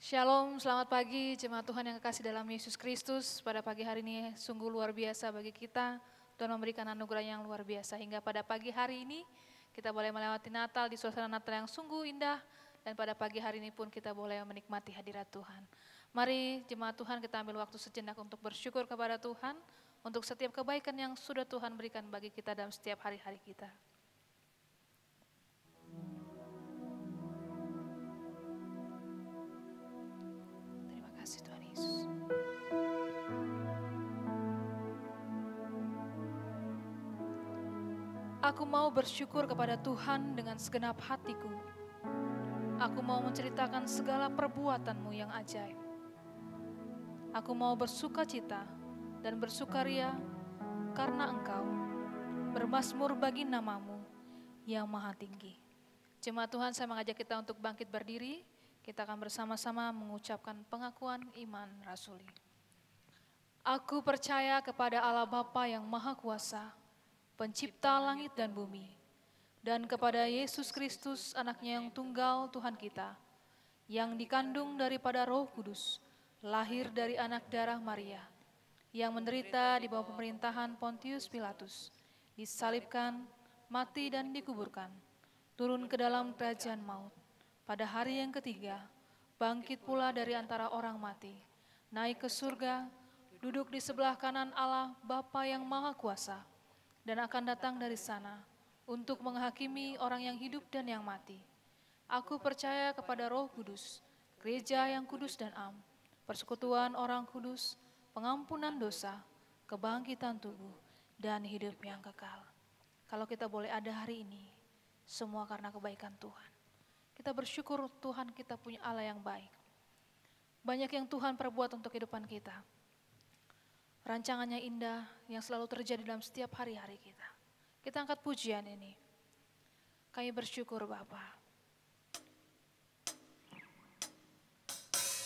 Shalom, selamat pagi jemaat Tuhan yang kekasih dalam Yesus Kristus. Pada pagi hari ini sungguh luar biasa bagi kita. Tuhan memberikan anugerah yang luar biasa hingga pada pagi hari ini kita boleh melewati Natal di suasana Natal yang sungguh indah. Dan pada pagi hari ini pun kita boleh menikmati hadirat Tuhan. Mari jemaat Tuhan kita ambil waktu sejenak untuk bersyukur kepada Tuhan. Untuk setiap kebaikan yang sudah Tuhan berikan bagi kita dalam setiap hari-hari kita. Terima kasih Tuhan Yesus. Aku mau bersyukur kepada Tuhan dengan segenap hatiku. Aku mau menceritakan segala perbuatan-Mu yang ajaib. Aku mau bersukacita dan bersukaria karena Engkau bermazmur bagi nama-Mu yang maha tinggi. Jemaat Tuhan, saya mengajak kita untuk bangkit berdiri. Kita akan bersama-sama mengucapkan pengakuan iman rasuli. Aku percaya kepada Allah Bapa yang Maha Kuasa, Pencipta langit dan bumi, dan kepada Yesus Kristus, anaknya yang tunggal Tuhan kita, yang dikandung daripada Roh Kudus, lahir dari anak darah Maria, yang menderita di bawah pemerintahan Pontius Pilatus, disalibkan, mati dan dikuburkan, turun ke dalam kerajaan maut, pada hari yang ketiga, bangkit pula dari antara orang mati, naik ke surga, duduk di sebelah kanan Allah Bapa yang Maha Kuasa, dan akan datang dari sana untuk menghakimi orang yang hidup dan yang mati. Aku percaya kepada Roh Kudus, gereja yang kudus dan am, persekutuan orang kudus, pengampunan dosa, kebangkitan tubuh, dan hidup yang kekal. Kalau kita boleh ada hari ini, semua karena kebaikan Tuhan. Kita bersyukur Tuhan kita punya Allah yang baik. Banyak yang Tuhan perbuat untuk kehidupan kita. Rancangannya indah yang selalu terjadi dalam setiap hari-hari kita. Kita angkat pujian ini. Kami bersyukur Bapa.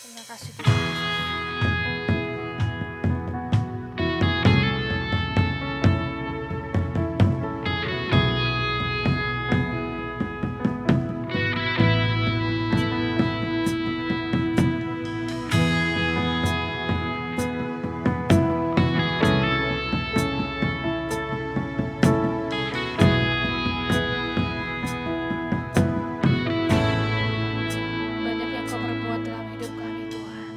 Terima kasih Tuhan. Banyak yang Kau perbuat dalam hidup kami Tuhan.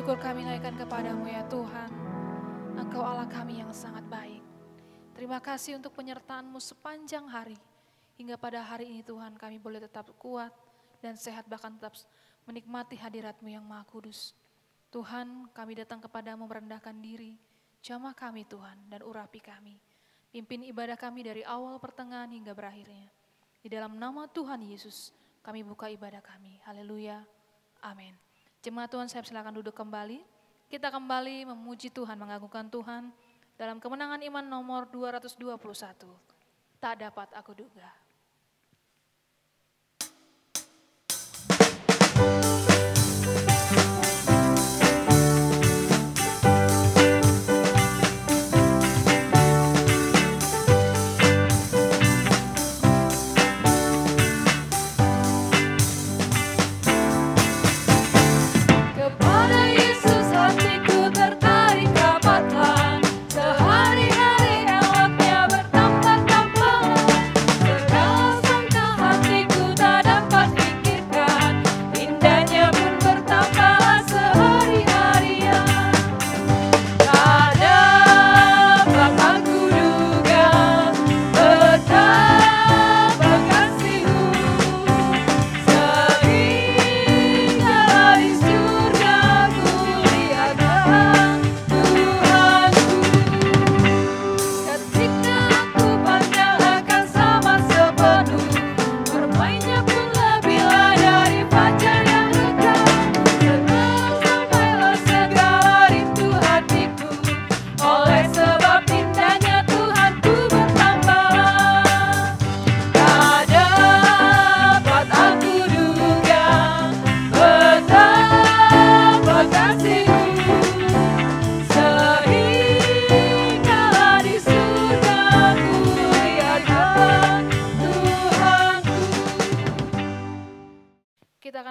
syukur kami naikkan kepadamu ya Tuhan. Engkau Allah kami yang sangat baik. Terima kasih untuk penyertaan-Mu sepanjang hari. Hingga pada hari ini Tuhan kami boleh tetap kuat dan sehat, bahkan tetap menikmati hadirat-Mu yang Maha Kudus. Tuhan, kami datang kepadamu merendahkan diri. Jamah kami Tuhan dan urapi kami. Pimpin ibadah kami dari awal, pertengahan hingga berakhirnya. Di dalam nama Tuhan Yesus kami buka ibadah kami. Haleluya. Amin. Jemaat Tuhan, saya silakan duduk kembali. Kita kembali memuji Tuhan, mengagungkan Tuhan dalam Kemenangan Iman nomor 221. Tak dapat aku duga.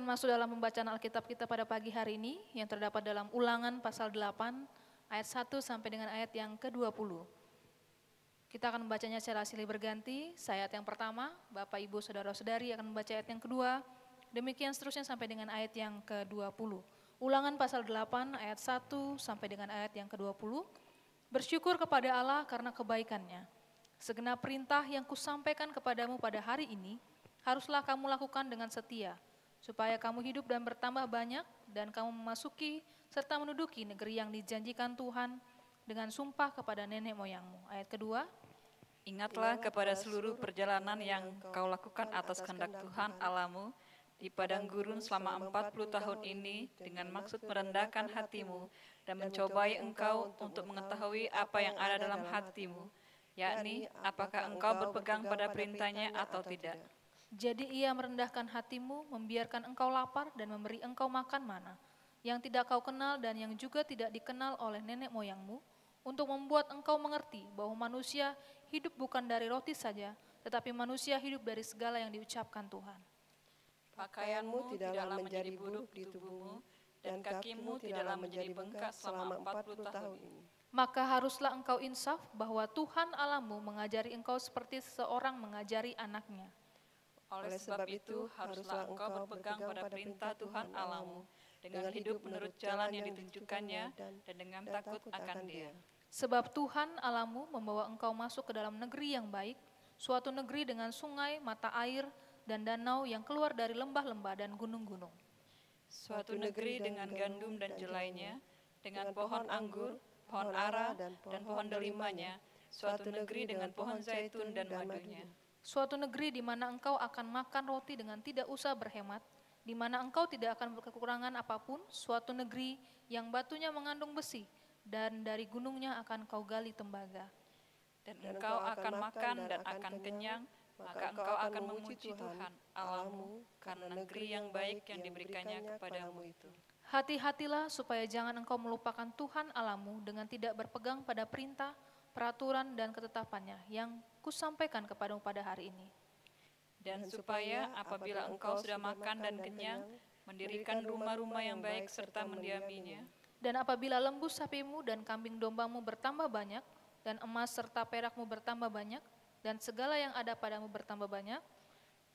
Masuk dalam pembacaan Alkitab kita pada pagi hari ini yang terdapat dalam Ulangan pasal 8 ayat 1 sampai dengan ayat yang ke-20. Kita akan membacanya secara silih berganti. Saya ayat yang pertama, Bapak Ibu Saudara-saudari akan membaca ayat yang kedua, demikian seterusnya sampai dengan ayat yang ke-20. Ulangan pasal 8 ayat 1 sampai dengan ayat yang ke-20. Bersyukur kepada Allah karena kebaikannya. Segenap perintah yang kusampaikan kepadamu pada hari ini haruslah kamu lakukan dengan setia, supaya kamu hidup dan bertambah banyak, dan kamu memasuki serta menduduki negeri yang dijanjikan Tuhan dengan sumpah kepada nenek moyangmu. Ayat kedua, ingatlah kepada seluruh perjalanan yang kau lakukan atas kehendak Tuhan Allahmu di padang gurun selama 40 tahun ini dengan maksud merendahkan hatimu dan mencobai engkau untuk mengetahui apa yang ada dalam hatimu, yakni apakah engkau berpegang pada perintahnya atau tidak. Jadi ia merendahkan hatimu, membiarkan engkau lapar dan memberi engkau makan mana, yang tidak kau kenal dan yang juga tidak dikenal oleh nenek moyangmu, untuk membuat engkau mengerti bahwa manusia hidup bukan dari roti saja, tetapi manusia hidup dari segala yang diucapkan Tuhan. Pakaianmu tidaklah menjadi buruk di tubuhmu, dan kakimu tidaklah menjadi bengkak selama 40 tahun ini. Maka haruslah engkau insaf bahwa Tuhan Allahmu mengajari engkau seperti seseorang mengajari anaknya. Oleh sebab itu, haruslah engkau berpegang pada perintah Tuhan Allahmu, dengan hidup menurut jalan yang ditunjukkannya dan dengan takut akan Dia. Sebab Tuhan Allahmu membawa engkau masuk ke dalam negeri yang baik, suatu negeri dengan sungai, mata air, dan danau yang keluar dari lembah-lembah dan gunung-gunung. Suatu negeri dengan gandum dan jelainya, dengan pohon anggur, pohon ara, dan pohon delimanya, suatu negeri dengan pohon zaitun dan madunya. Suatu negeri di mana engkau akan makan roti dengan tidak usah berhemat, di mana engkau tidak akan berkekurangan apapun, suatu negeri yang batunya mengandung besi, dan dari gunungnya akan kau gali tembaga. Dan engkau akan makan dan akan kenyang, maka engkau akan memuji Tuhan Allahmu karena negeri yang baik yang diberikannya kepadamu itu. Hati-hatilah supaya jangan engkau melupakan Tuhan Allahmu dengan tidak berpegang pada perintah, peraturan dan ketetapannya yang kusampaikan kepadamu pada hari ini. Dan supaya apabila engkau sudah makan dan kenyang, mendirikan rumah-rumah yang baik serta mendiaminya. Dan apabila lembu sapimu dan kambing dombamu bertambah banyak, dan emas serta perakmu bertambah banyak, dan segala yang ada padamu bertambah banyak,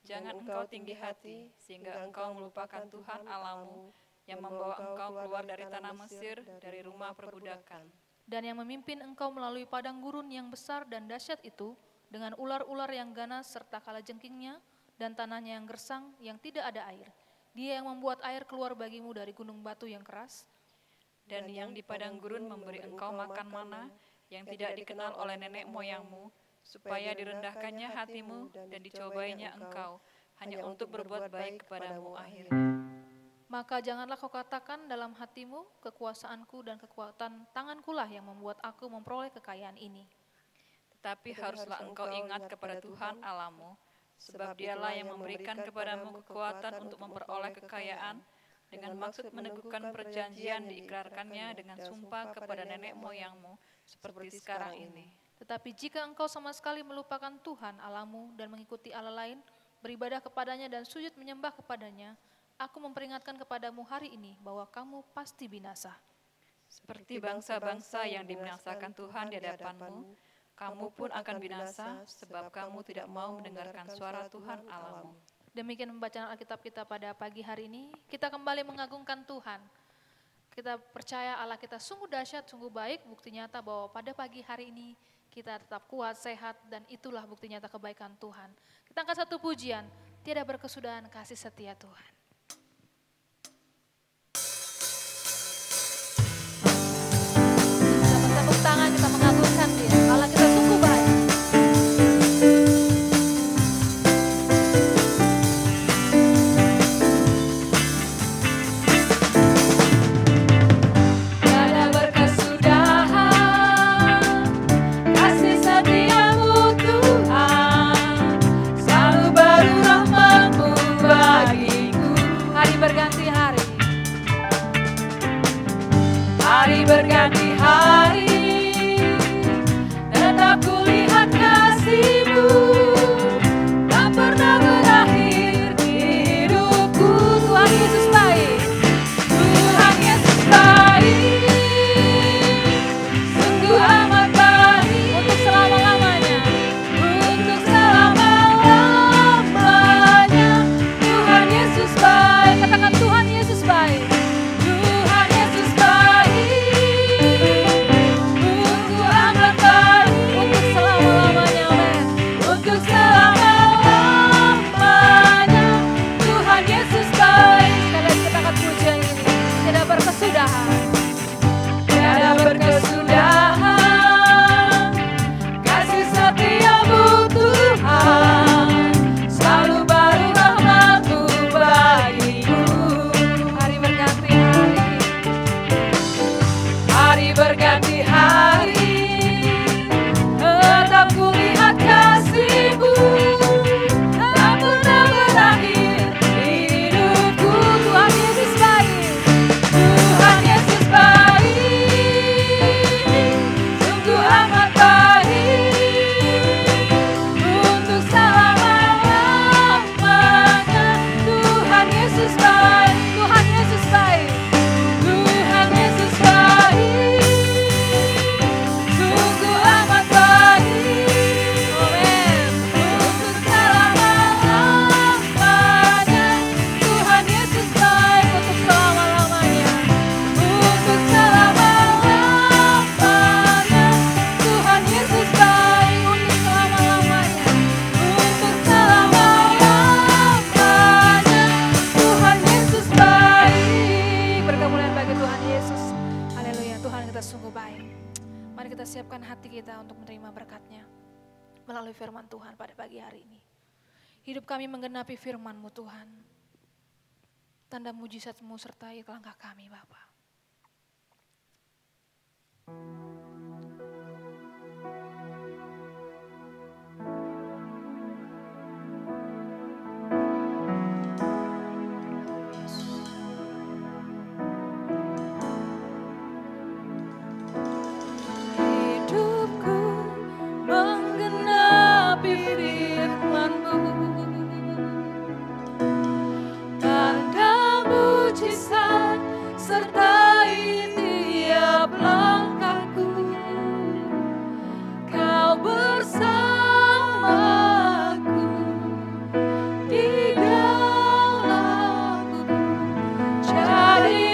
jangan engkau tinggi hati, sehingga engkau melupakan Tuhan Allahmu, yang membawa engkau keluar dari tanah Mesir, dari rumah perbudakan. Dan yang memimpin engkau melalui padang gurun yang besar dan dahsyat itu, dengan ular-ular yang ganas serta kalajengkingnya, dan tanahnya yang gersang, yang tidak ada air. Dia yang membuat air keluar bagimu dari gunung batu yang keras. Dan yang di padang gurun memberi engkau makan mana, yang tidak dikenal oleh nenek moyangmu, supaya direndahkannya hatimu dan dicobainya engkau, hanya untuk berbuat baik kepadamu akhirnya. Maka janganlah kau katakan dalam hatimu, kekuasaanku dan kekuatan tangankulah yang membuat aku memperoleh kekayaan ini. Tetapi haruslah engkau ingat kepada Tuhan Allahmu, sebab Dialah yang memberikan kepadamu kekuatan untuk memperoleh kekayaan, dengan maksud meneguhkan perjanjian diikrarkannya dengan sumpah kepada nenek moyangmu, seperti sekarang ini. Tetapi jika engkau sama sekali melupakan Tuhan Allahmu dan mengikuti Allah lain, beribadah kepadanya dan sujud menyembah kepadanya, aku memperingatkan kepadamu hari ini bahwa kamu pasti binasa. Seperti bangsa-bangsa yang dibinasakan Tuhan di hadapanmu, kamu pun akan binasa, sebab kamu tidak mau mendengarkan suara Tuhan Allahmu. Demikian pembacaan Alkitab kita pada pagi hari ini. Kita kembali mengagungkan Tuhan. Kita percaya Allah kita sungguh dahsyat, sungguh baik. Bukti nyata bahwa pada pagi hari ini kita tetap kuat, sehat, dan itulah bukti nyata kebaikan Tuhan. Kita angkat satu pujian, tiada berkesudahan kasih setia Tuhan. Kita bertepuk tangan, kita mengagungkan Dia. Allah kita sungguh baik. Berganti hari, tetap kulihat kasih-Mu, tak pernah berakhir di hidupku. Tuhan Yesus baik, Tuhan Yesus baik, sungguh amat baik, untuk selama-lamanya, untuk selama-lamanya. Tuhan Yesus baik, katakan Tuhan Yesus baik. Firman Tuhan pada pagi hari ini. Hidup kami menggenapi firman-Mu Tuhan. Tanda mujizat-Mu sertai langkah kami Bapa. Jadi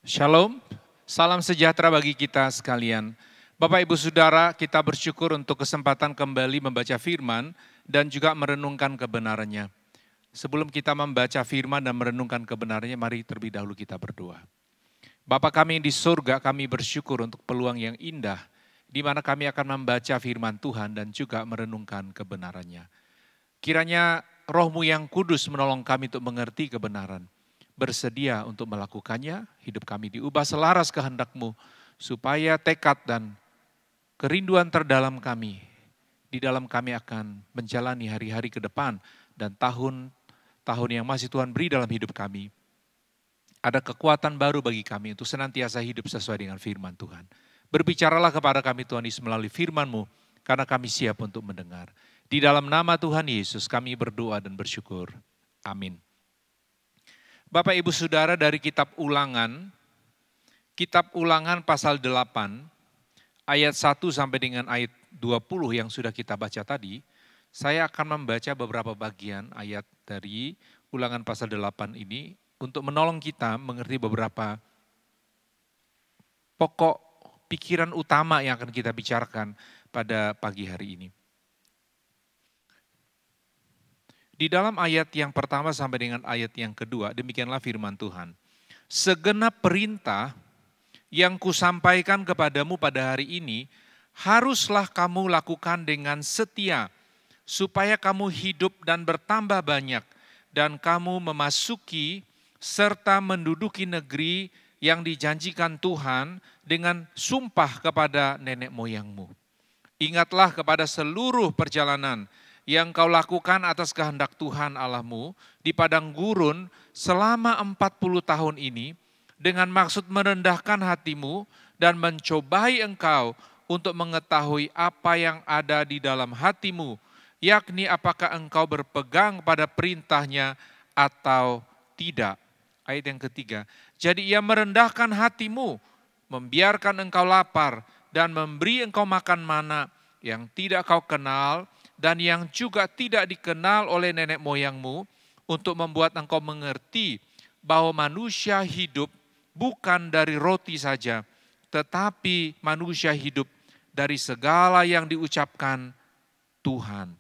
Shalom, salam sejahtera bagi kita sekalian. Bapak Ibu Saudara, kita bersyukur untuk kesempatan kembali membaca firman dan juga merenungkan kebenarannya. Sebelum kita membaca firman dan merenungkan kebenarannya, mari terlebih dahulu kita berdoa. Bapa kami yang di surga, kami bersyukur untuk peluang yang indah, di mana kami akan membaca firman Tuhan dan juga merenungkan kebenarannya. Kiranya Roh-Mu yang kudus menolong kami untuk mengerti kebenaran. Bersedia untuk melakukannya, hidup kami diubah selaras kehendak-Mu, supaya tekad dan kerinduan terdalam kami, di dalam kami akan menjalani hari-hari ke depan dan tahun-tahun yang masih Tuhan beri dalam hidup kami. Ada kekuatan baru bagi kami untuk senantiasa hidup sesuai dengan firman Tuhan. Berbicaralah kepada kami Tuhan Yesus melalui firman-Mu, karena kami siap untuk mendengar. Di dalam nama Tuhan Yesus kami berdoa dan bersyukur. Amin. Bapak Ibu Saudara, dari kitab Ulangan pasal 8, ayat 1 sampai dengan ayat 20 yang sudah kita baca tadi, saya akan membaca beberapa bagian ayat dari Ulangan pasal 8 ini untuk menolong kita mengerti beberapa pokok pikiran utama yang akan kita bicarakan pada pagi hari ini. Di dalam ayat yang pertama sampai dengan ayat yang kedua, demikianlah firman Tuhan. Segenap perintah yang kusampaikan kepadamu pada hari ini, haruslah kamu lakukan dengan setia, supaya kamu hidup dan bertambah banyak, dan kamu memasuki serta menduduki negeri yang dijanjikan Tuhan dengan sumpah kepada nenek moyangmu. Ingatlah kepada seluruh perjalanan yang kau lakukan atas kehendak Tuhan Allahmu di padang gurun selama 40 tahun ini, dengan maksud merendahkan hatimu dan mencobai engkau untuk mengetahui apa yang ada di dalam hatimu, yakni apakah engkau berpegang pada perintahnya atau tidak. Ayat yang ketiga, jadi ia merendahkan hatimu, membiarkan engkau lapar dan memberi engkau makan mana yang tidak kau kenal, dan yang juga tidak dikenal oleh nenek moyangmu, untuk membuat engkau mengerti bahwa manusia hidup bukan dari roti saja, tetapi manusia hidup dari segala yang diucapkan Tuhan.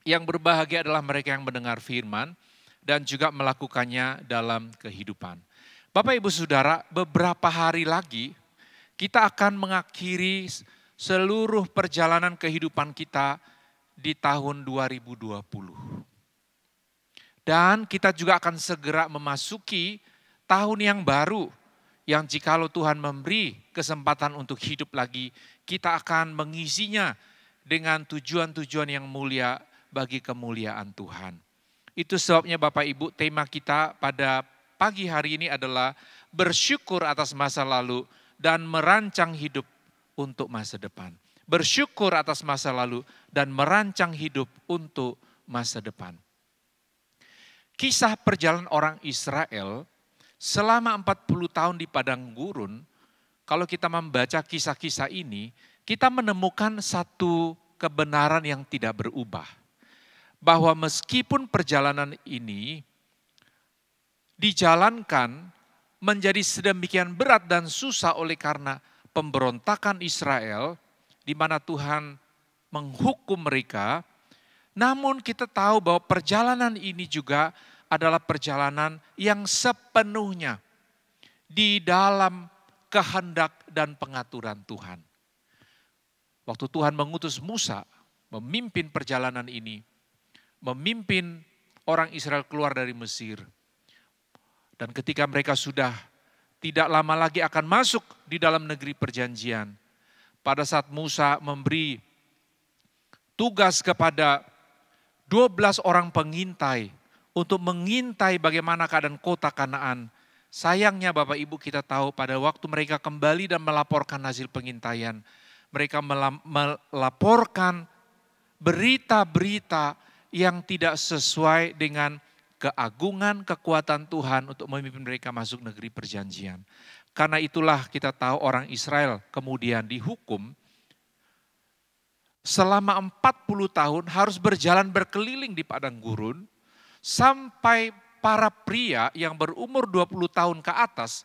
Yang berbahagia adalah mereka yang mendengar firman dan juga melakukannya dalam kehidupan. Bapak Ibu Saudara, beberapa hari lagi kita akan mengakhiri seluruh perjalanan kehidupan kita di tahun 2020. Dan kita juga akan segera memasuki tahun yang baru, yang jikalau Tuhan memberi kesempatan untuk hidup lagi, kita akan mengisinya dengan tujuan-tujuan yang mulia bagi kemuliaan Tuhan. Itu sebabnya Bapak Ibu, tema kita pada pagi hari ini adalah bersyukur atas masa lalu dan merancang hidup untuk masa depan. Bersyukur atas masa lalu dan merancang hidup untuk masa depan. Kisah perjalanan orang Israel selama 40 tahun di padang gurun, kalau kita membaca kisah-kisah ini, kita menemukan satu kebenaran yang tidak berubah. Bahwa meskipun perjalanan ini dijalankan menjadi sedemikian berat dan susah oleh karena pemberontakan Israel, di mana Tuhan menghukum mereka, namun kita tahu bahwa perjalanan ini juga adalah perjalanan yang sepenuhnya di dalam kehendak dan pengaturan Tuhan. Waktu Tuhan mengutus Musa memimpin perjalanan ini, memimpin orang Israel keluar dari Mesir, dan ketika mereka sudah tidak lama lagi akan masuk di dalam negeri perjanjian, pada saat Musa memberi tugas kepada 12 orang pengintai untuk mengintai bagaimana keadaan kota Kanaan. Sayangnya Bapak Ibu, kita tahu pada waktu mereka kembali dan melaporkan hasil pengintaian, mereka melaporkan berita-berita yang tidak sesuai dengan keagungan, kekuatan Tuhan untuk memimpin mereka masuk negeri perjanjian. Karena itulah kita tahu orang Israel kemudian dihukum selama 40 tahun harus berjalan berkeliling di padang gurun sampai para pria yang berumur 20 tahun ke atas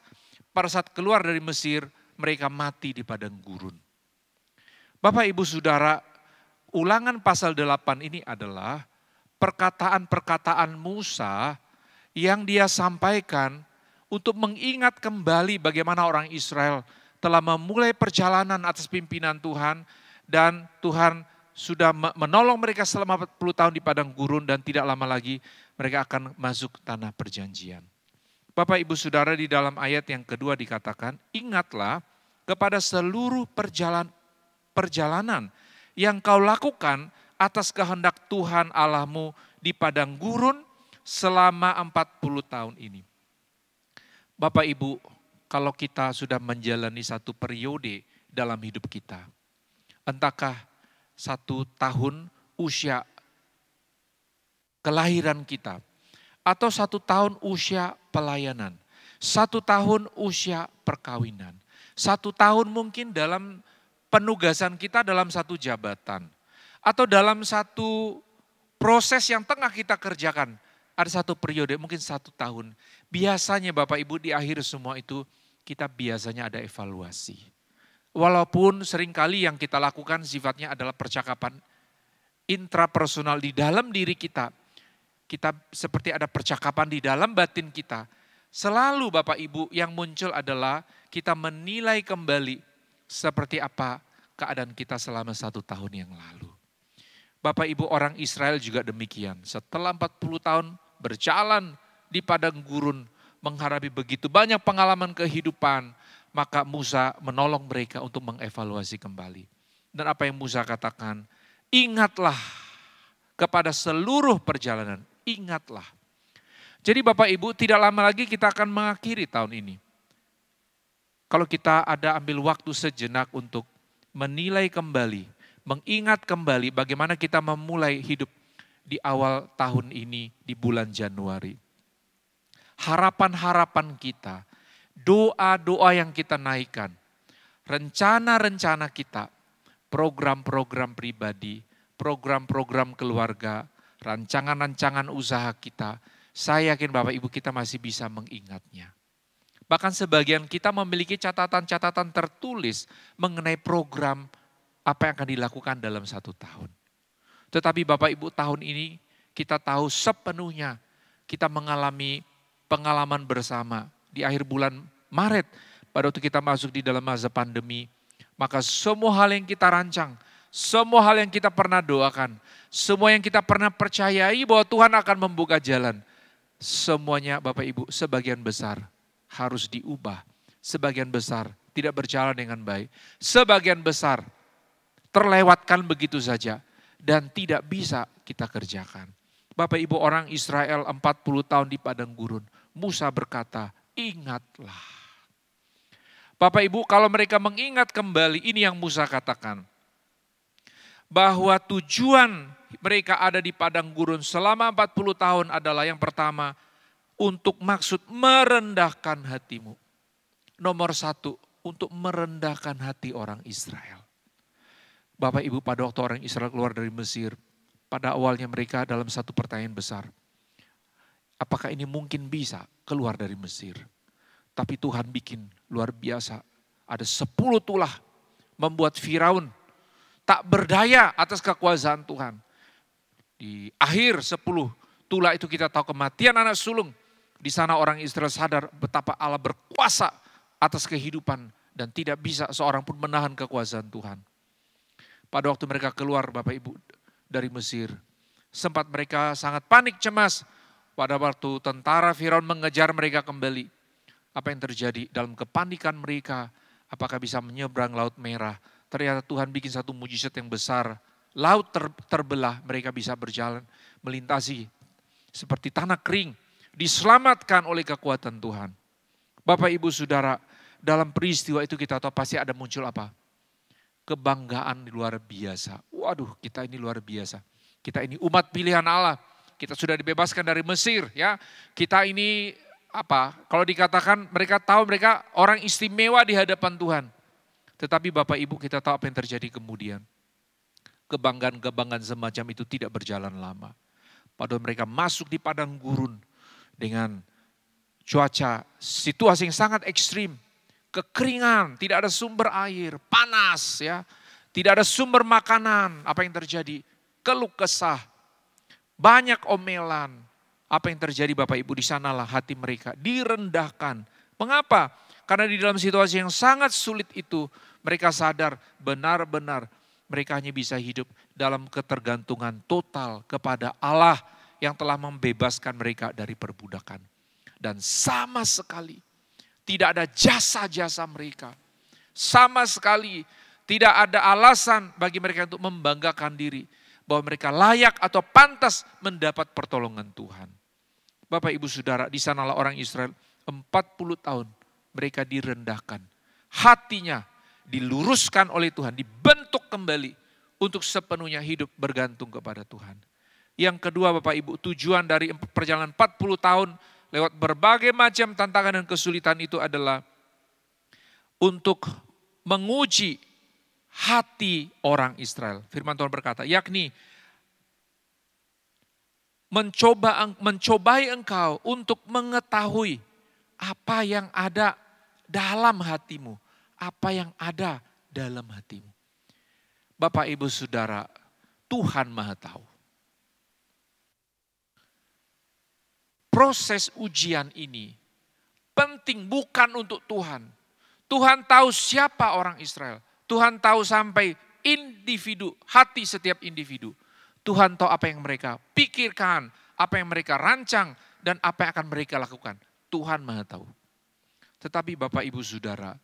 pada saat keluar dari Mesir, mereka mati di padang gurun. Bapak Ibu Saudara, Ulangan pasal 8 ini adalah perkataan-perkataan Musa yang dia sampaikan untuk mengingat kembali bagaimana orang Israel telah memulai perjalanan atas pimpinan Tuhan dan Tuhan sudah menolong mereka selama 40 tahun di padang gurun dan tidak lama lagi mereka akan masuk tanah perjanjian. Bapak Ibu Saudara, di dalam ayat yang kedua dikatakan, ingatlah kepada seluruh perjalanan yang kau lakukan atas kehendak Tuhan Allahmu di padang gurun selama 40 tahun ini. Bapak Ibu, kalau kita sudah menjalani satu periode dalam hidup kita, entahkah 1 tahun usia kelahiran kita, atau 1 tahun usia pelayanan, 1 tahun usia perkawinan, 1 tahun mungkin dalam penugasan kita dalam satu jabatan, atau dalam satu proses yang tengah kita kerjakan, ada satu periode mungkin 1 tahun. Biasanya Bapak Ibu di akhir semua itu kita biasanya ada evaluasi. Walaupun seringkali yang kita lakukan sifatnya adalah percakapan intrapersonal di dalam diri kita. Kita seperti ada percakapan di dalam batin kita. Selalu Bapak Ibu yang muncul adalah kita menilai kembali seperti apa keadaan kita selama 1 tahun yang lalu. Bapak Ibu, orang Israel juga demikian. Setelah 40 tahun berjalan di padang gurun, menghadapi begitu banyak pengalaman kehidupan, maka Musa menolong mereka untuk mengevaluasi kembali. Dan apa yang Musa katakan, ingatlah kepada seluruh perjalanan, ingatlah. Jadi Bapak Ibu, tidak lama lagi kita akan mengakhiri tahun ini. Kalau kita ada ambil waktu sejenak untuk menilai kembali, mengingat kembali bagaimana kita memulai hidup di awal tahun ini di bulan Januari. Harapan-harapan kita, doa-doa yang kita naikkan, rencana-rencana kita, program-program pribadi, program-program keluarga, rancangan-rancangan usaha kita, saya yakin Bapak Ibu kita masih bisa mengingatnya. Bahkan sebagian kita memiliki catatan-catatan tertulis mengenai program apa yang akan dilakukan dalam 1 tahun. Tetapi Bapak Ibu, tahun ini kita tahu sepenuhnya kita mengalami pengalaman bersama. Di akhir bulan Maret, pada waktu kita masuk di dalam masa pandemi, maka semua hal yang kita rancang, semua hal yang kita pernah doakan, semua yang kita pernah percayai bahwa Tuhan akan membuka jalan, semuanya Bapak Ibu sebagian besar harus diubah. Sebagian besar tidak berjalan dengan baik. Sebagian besar terlewatkan begitu saja dan tidak bisa kita kerjakan. Bapak Ibu, orang Israel 40 tahun di padang gurun, Musa berkata, ingatlah. Bapak Ibu, kalau mereka mengingat kembali, ini yang Musa katakan. Bahwa tujuan mereka ada di padang gurun selama 40 tahun adalah yang pertama, untuk maksud merendahkan hatimu. Nomor 1, untuk merendahkan hati orang Israel. Bapak Ibu, pada waktu orang Israel keluar dari Mesir, pada awalnya mereka dalam satu pertanyaan besar. Apakah ini mungkin bisa keluar dari Mesir? Tapi Tuhan bikin luar biasa. Ada 10 tulah membuat Firaun tak berdaya atas kekuasaan Tuhan. Di akhir 10 tulah itu kita tahu kematian anak sulung. Di sana orang Israel sadar betapa Allah berkuasa atas kehidupan dan tidak bisa seorang pun menahan kekuasaan Tuhan. Pada waktu mereka keluar Bapak Ibu dari Mesir, sempat mereka sangat panik cemas pada waktu tentara Firaun mengejar mereka kembali. Apa yang terjadi dalam kepanikan mereka, apakah bisa menyeberang Laut Merah? Ternyata Tuhan bikin satu mujizat yang besar. Laut terbelah, mereka bisa berjalan, melintasi seperti tanah kering. Diselamatkan oleh kekuatan Tuhan. Bapak Ibu Saudara, dalam peristiwa itu kita tahu pasti ada muncul apa? Kebanggaan luar biasa. Waduh, kita ini luar biasa. Kita ini umat pilihan Allah. Kita sudah dibebaskan dari Mesir, ya. Kita ini apa? Kalau dikatakan mereka tahu mereka orang istimewa di hadapan Tuhan. Tetapi Bapak Ibu kita tahu apa yang terjadi kemudian. Kebanggaan-kebanggaan semacam itu tidak berjalan lama. Padahal mereka masuk di padang gurun dengan cuaca, situasi yang sangat ekstrim, kekeringan, tidak ada sumber air, panas ya, tidak ada sumber makanan. Apa yang terjadi? Keluh kesah, banyak omelan. Apa yang terjadi Bapak Ibu? Di sanalah hati mereka direndahkan. Mengapa? Karena di dalam situasi yang sangat sulit itu, mereka sadar benar-benar mereka hanya bisa hidup dalam ketergantungan total kepada Allah yang telah membebaskan mereka dari perbudakan. Dan sama sekali tidak ada jasa-jasa mereka. Sama sekali tidak ada alasan bagi mereka untuk membanggakan diri bahwa mereka layak atau pantas mendapat pertolongan Tuhan. Bapak Ibu Saudara, di sanalah orang Israel 40 tahun mereka direndahkan. Hatinya diluruskan oleh Tuhan, dibentuk kembali untuk sepenuhnya hidup bergantung kepada Tuhan. Yang kedua Bapak Ibu, tujuan dari perjalanan 40 tahun lewat berbagai macam tantangan dan kesulitan itu adalah untuk menguji hati orang Israel. Firman Tuhan berkata, yakni mencobai engkau untuk mengetahui apa yang ada dalam hatimu, apa yang ada dalam hatimu. Bapak Ibu Saudara, Tuhan Maha Tahu. Proses ujian ini penting bukan untuk Tuhan. Tuhan tahu siapa orang Israel. Tuhan tahu sampai individu, hati setiap individu. Tuhan tahu apa yang mereka pikirkan, apa yang mereka rancang, dan apa yang akan mereka lakukan. Tuhan Maha Tahu. Tetapi Bapak Ibu Saudara,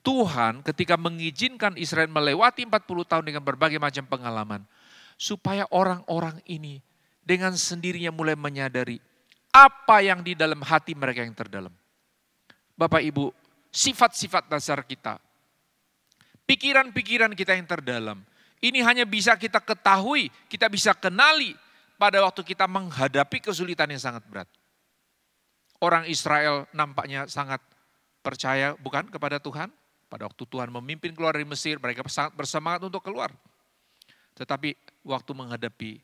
Tuhan ketika mengizinkan Israel melewati 40 tahun dengan berbagai macam pengalaman, supaya orang-orang ini dengan sendirinya mulai menyadari apa yang di dalam hati mereka yang terdalam. Bapak Ibu, sifat-sifat dasar kita, pikiran-pikiran kita yang terdalam, ini hanya bisa kita ketahui, kita bisa kenali pada waktu kita menghadapi kesulitan yang sangat berat. Orang Israel nampaknya sangat percaya bukan kepada Tuhan. Pada waktu Tuhan memimpin keluar dari Mesir, mereka sangat bersemangat untuk keluar. Tetapi waktu menghadapi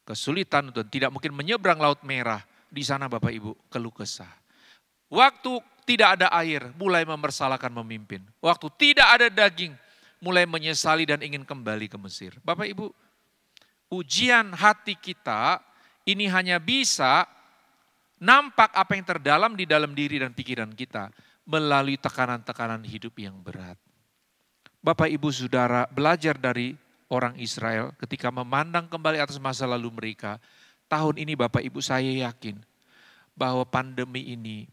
kesulitan dan tidak mungkin menyeberang Laut Merah, di sana Bapak Ibu keluh kesah. Waktu tidak ada air, mulai mempersalahkan memimpin. Waktu tidak ada daging, mulai menyesali dan ingin kembali ke Mesir. Bapak Ibu, ujian hati kita ini hanya bisa nampak apa yang terdalam di dalam diri dan pikiran kita melalui tekanan-tekanan hidup yang berat. Bapak Ibu Saudara, belajar dari orang Israel ketika memandang kembali atas masa lalu mereka. Tahun ini Bapak Ibu saya yakin bahwa pandemi ini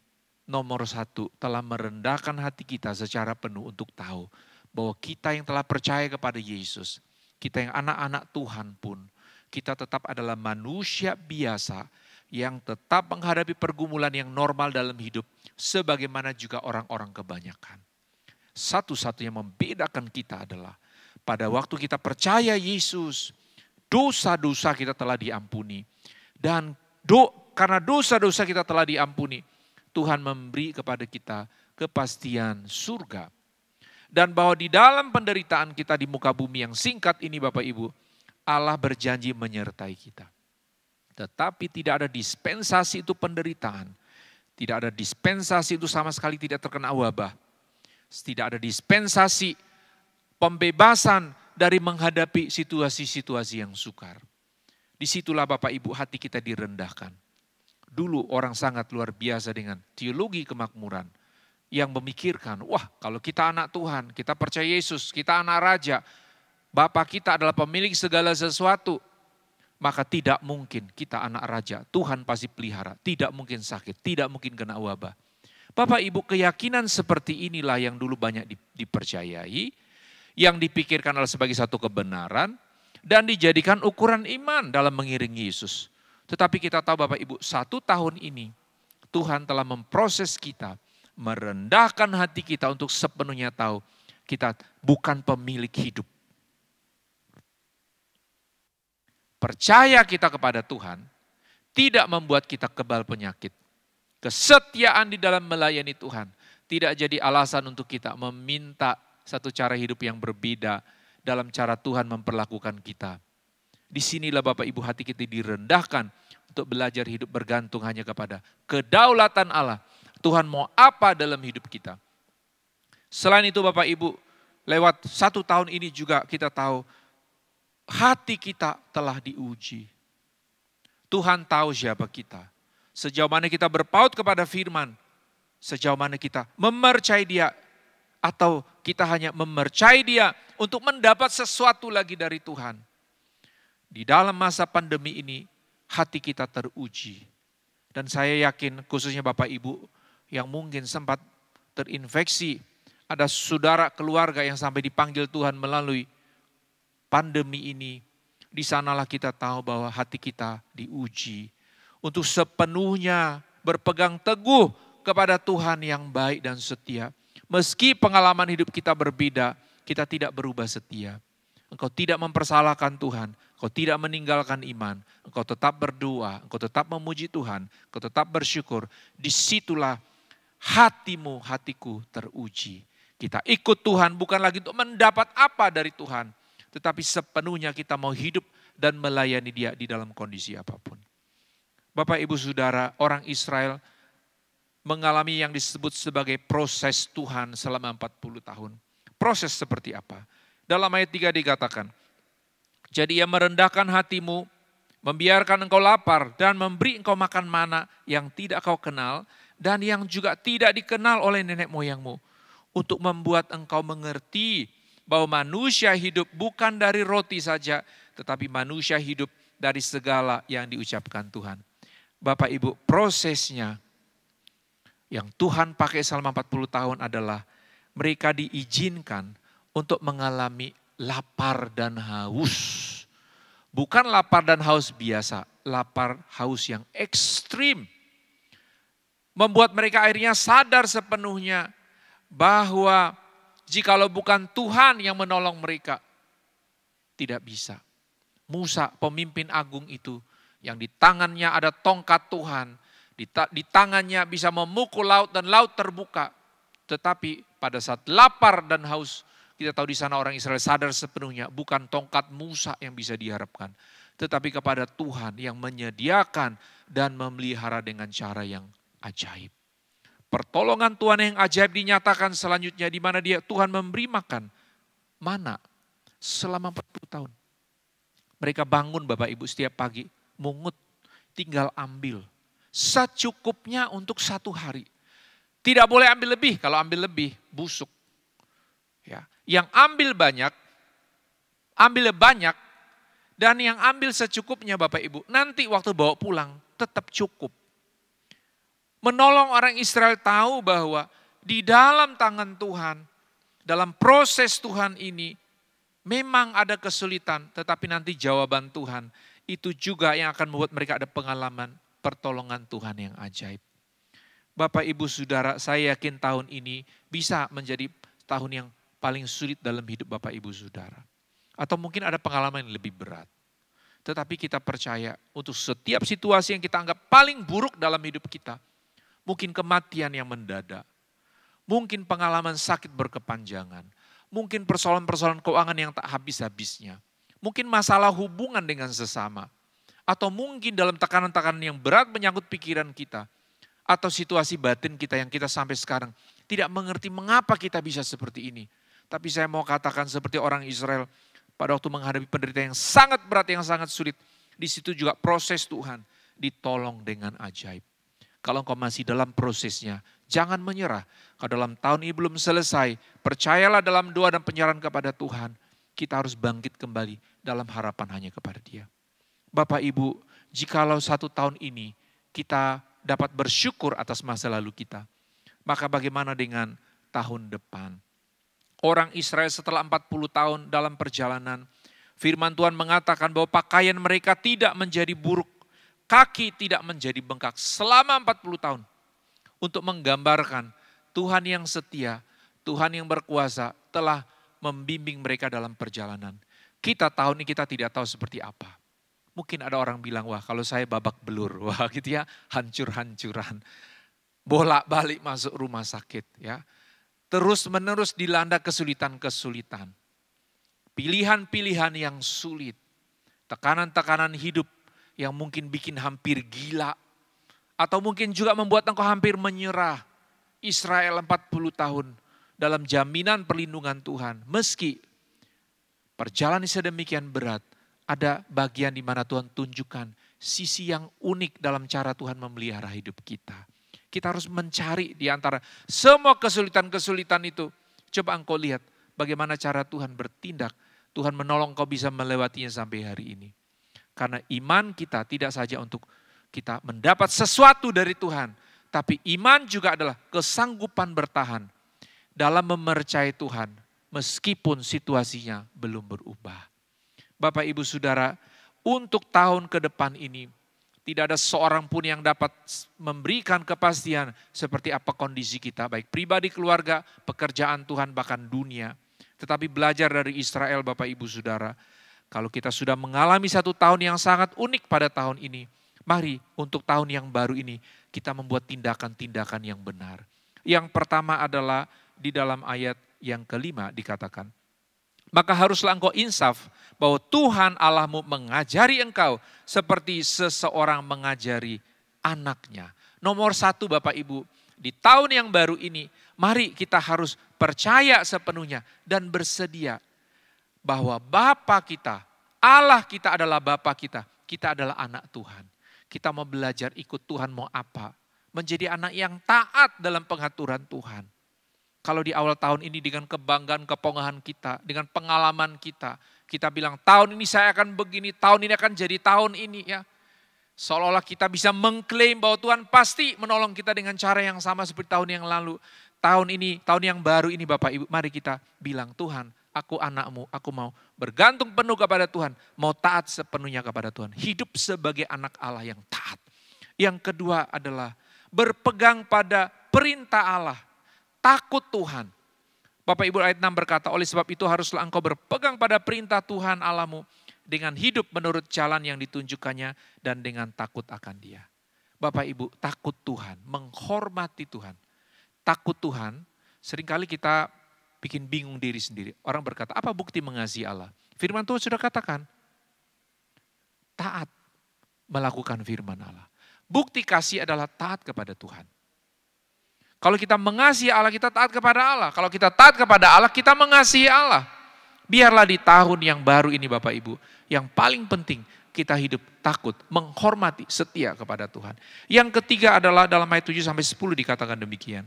nomor satu telah merendahkan hati kita secara penuh untuk tahu bahwa kita yang telah percaya kepada Yesus, kita yang anak-anak Tuhan pun, kita tetap adalah manusia biasa yang tetap menghadapi pergumulan yang normal dalam hidup, sebagaimana juga orang-orang kebanyakan. Satu-satunya membedakan kita adalah pada waktu kita percaya Yesus, dosa-dosa kita telah diampuni. Dan karena dosa-dosa kita telah diampuni, Tuhan memberi kepada kita kepastian surga. Dan bahwa di dalam penderitaan kita di muka bumi yang singkat ini Bapak Ibu, Allah berjanji menyertai kita. Tetapi tidak ada dispensasi itu penderitaan. Tidak ada dispensasi itu sama sekali tidak terkena wabah. Tidak ada dispensasi pembebasan dari menghadapi situasi-situasi yang sukar. Disitulah Bapak Ibu hati kita direndahkan. Dulu orang sangat luar biasa dengan teologi kemakmuran. Yang memikirkan, wah kalau kita anak Tuhan, kita percaya Yesus, kita anak raja. Bapa kita adalah pemilik segala sesuatu. Maka tidak mungkin kita anak raja, Tuhan pasti pelihara. Tidak mungkin sakit, tidak mungkin kena wabah. Bapak Ibu, keyakinan seperti inilah yang dulu banyak dipercayai, yang dipikirkan adalah sebagai satu kebenaran, dan dijadikan ukuran iman dalam mengiringi Yesus. Tetapi kita tahu Bapak Ibu, 1 tahun ini Tuhan telah memproses kita, merendahkan hati kita untuk sepenuhnya tahu kita bukan pemilik hidup. Percaya kita kepada Tuhan tidak membuat kita kebal penyakit. Kesetiaan di dalam melayani Tuhan tidak jadi alasan untuk kita meminta satu cara hidup yang berbeda dalam cara Tuhan memperlakukan kita. Disinilah Bapak Ibu hati kita direndahkan untuk belajar hidup bergantung hanya kepada kedaulatan Allah. Tuhan mau apa dalam hidup kita. Selain itu Bapak Ibu, lewat 1 tahun ini juga kita tahu hati kita telah diuji. Tuhan tahu siapa kita. Sejauh mana kita berpaut kepada firman, sejauh mana kita memercayai Dia, atau kita hanya memercayai Dia untuk mendapat sesuatu lagi dari Tuhan. Di dalam masa pandemi ini, hati kita teruji. Dan saya yakin khususnya Bapak Ibu yang mungkin sempat terinfeksi, ada saudara keluarga yang sampai dipanggil Tuhan melalui pandemi ini. Di sanalah kita tahu bahwa hati kita diuji untuk sepenuhnya berpegang teguh kepada Tuhan yang baik dan setia. Meski pengalaman hidup kita berbeda, kita tidak berubah setia. Engkau tidak mempersalahkan Tuhan, engkau tidak meninggalkan iman, engkau tetap berdoa, engkau tetap memuji Tuhan, engkau tetap bersyukur. Disitulah hatimu, hatiku teruji. Kita ikut Tuhan bukan lagi untuk mendapat apa dari Tuhan, tetapi sepenuhnya kita mau hidup dan melayani Dia di dalam kondisi apapun. Bapak Ibu Saudara, orang Israel mengalami yang disebut sebagai proses Tuhan selama 40 tahun. Proses seperti apa? Dalam ayat 3 dikatakan, jadi Ia merendahkan hatimu, membiarkan engkau lapar dan memberi engkau makan mana yang tidak kau kenal dan yang juga tidak dikenal oleh nenek moyangmu, untuk membuat engkau mengerti bahwa manusia hidup bukan dari roti saja, tetapi manusia hidup dari segala yang diucapkan Tuhan. Bapak Ibu, prosesnya yang Tuhan pakai selama 40 tahun adalah mereka diizinkan untuk mengalami lapar dan haus. Bukan lapar dan haus biasa, lapar haus yang ekstrim. Membuat mereka akhirnya sadar sepenuhnya bahwa jikalau bukan Tuhan yang menolong mereka, tidak bisa. Musa, pemimpin agung itu, yang di tangannya ada tongkat Tuhan, di tangannya bisa memukul laut dan laut terbuka. Tetapi pada saat lapar dan haus, kita tahu di sana orang Israel sadar sepenuhnya bukan tongkat Musa yang bisa diharapkan, tetapi kepada Tuhan yang menyediakan dan memelihara dengan cara yang ajaib. Pertolongan Tuhan yang ajaib dinyatakan selanjutnya di mana Tuhan memberi makan mana selama 40 tahun. Mereka bangun Bapak Ibu setiap pagi, mungut, tinggal ambil secukupnya untuk 1 hari. Tidak boleh ambil lebih, kalau ambil lebih busuk. Ya, yang ambil banyak dan yang ambil secukupnya Bapak Ibu. Nanti waktu bawa pulang tetap cukup. Menolong orang Israel tahu bahwa di dalam tangan Tuhan, dalam proses Tuhan ini, memang ada kesulitan, tetapi nanti jawaban Tuhan itu juga yang akan membuat mereka ada pengalaman pertolongan Tuhan yang ajaib. Bapak Ibu Saudara, saya yakin tahun ini bisa menjadi tahun yang paling sulit dalam hidup Bapak Ibu Saudara. Atau mungkin ada pengalaman yang lebih berat. Tetapi kita percaya untuk setiap situasi yang kita anggap paling buruk dalam hidup kita, mungkin kematian yang mendadak, mungkin pengalaman sakit berkepanjangan, mungkin persoalan-persoalan keuangan yang tak habis-habisnya, mungkin masalah hubungan dengan sesama, atau mungkin dalam tekanan-tekanan yang berat menyangkut pikiran kita, atau situasi batin kita yang kita sampai sekarang tidak mengerti mengapa kita bisa seperti ini. Tapi saya mau katakan seperti orang Israel pada waktu menghadapi penderitaan yang sangat berat, yang sangat sulit. Di situ juga proses Tuhan ditolong dengan ajaib. Kalau engkau masih dalam prosesnya, jangan menyerah. Kalau dalam tahun ini belum selesai, percayalah dalam doa dan penyerahan kepada Tuhan. Kita harus bangkit kembali dalam harapan hanya kepada Dia. Bapak Ibu, jikalau 1 tahun ini kita dapat bersyukur atas masa lalu kita, maka bagaimana dengan tahun depan? Orang Israel setelah 40 tahun dalam perjalanan, firman Tuhan mengatakan bahwa pakaian mereka tidak menjadi buruk, kaki tidak menjadi bengkak selama 40 tahun. Untuk menggambarkan Tuhan yang setia, Tuhan yang berkuasa telah membimbing mereka dalam perjalanan. Kita tahun ini kita tidak tahu seperti apa. Mungkin ada orang bilang, wah kalau saya babak belur, wah gitu ya, hancur-hancuran. Bolak-balik masuk rumah sakit ya. Terus menerus dilanda kesulitan-kesulitan. Pilihan-pilihan yang sulit. Tekanan-tekanan hidup yang mungkin bikin hampir gila. Atau mungkin juga membuat engkau hampir menyerah. Israel 40 tahun dalam jaminan perlindungan Tuhan. Meski perjalanan sedemikian berat, ada bagian di mana Tuhan tunjukkan sisi yang unik dalam cara Tuhan memelihara hidup kita. Kita harus mencari di antara semua kesulitan-kesulitan itu. Coba engkau lihat bagaimana cara Tuhan bertindak. Tuhan menolong kau bisa melewatinya sampai hari ini. Karena iman kita tidak saja untuk kita mendapat sesuatu dari Tuhan. Tapi iman juga adalah kesanggupan bertahan dalam mempercayai Tuhan. Meskipun situasinya belum berubah. Bapak Ibu Saudara, untuk tahun ke depan ini tidak ada seorang pun yang dapat memberikan kepastian seperti apa kondisi kita. Baik pribadi, keluarga, pekerjaan Tuhan, bahkan dunia. Tetapi belajar dari Israel Bapak Ibu Saudara. Kalau kita sudah mengalami satu tahun yang sangat unik pada tahun ini, mari untuk tahun yang baru ini kita membuat tindakan-tindakan yang benar. Yang pertama adalah di dalam ayat yang kelima dikatakan, maka haruslah engkau insaf bahwa Tuhan Allahmu mengajari engkau seperti seseorang mengajari anaknya. Nomor satu Bapak Ibu, di tahun yang baru ini, mari kita harus percaya sepenuhnya dan bersedia bahwa Bapa kita, Allah kita adalah Bapa kita adalah anak Tuhan. Kita mau belajar ikut Tuhan mau apa? Menjadi anak yang taat dalam pengaturan Tuhan. Kalau di awal tahun ini dengan kebanggaan, kepongahan kita, dengan pengalaman kita bilang tahun ini saya akan begini, tahun ini akan jadi tahun ini ya. Seolah-olah kita bisa mengklaim bahwa Tuhan pasti menolong kita dengan cara yang sama seperti tahun yang lalu. Tahun ini, tahun yang baru ini Bapak Ibu, mari kita bilang Tuhan, aku anakmu, aku mau bergantung penuh kepada Tuhan, mau taat sepenuhnya kepada Tuhan. Hidup sebagai anak Allah yang taat. Yang kedua adalah berpegang pada perintah Allah, takut Tuhan. Bapak Ibu ayat 6 berkata, oleh sebab itu haruslah engkau berpegang pada perintah Tuhan Allahmu dengan hidup menurut jalan yang ditunjukkannya dan dengan takut akan Dia. Bapak Ibu, takut Tuhan, menghormati Tuhan. Takut Tuhan, seringkali kita bikin bingung diri sendiri. Orang berkata, apa bukti mengasihi Allah? Firman Tuhan sudah katakan, taat melakukan firman Allah. Bukti kasih adalah taat kepada Tuhan. Kalau kita mengasihi Allah, kita taat kepada Allah. Kalau kita taat kepada Allah, kita mengasihi Allah. Biarlah di tahun yang baru ini Bapak Ibu, yang paling penting kita hidup takut, menghormati, setia kepada Tuhan. Yang ketiga adalah dalam ayat 7-10 dikatakan demikian.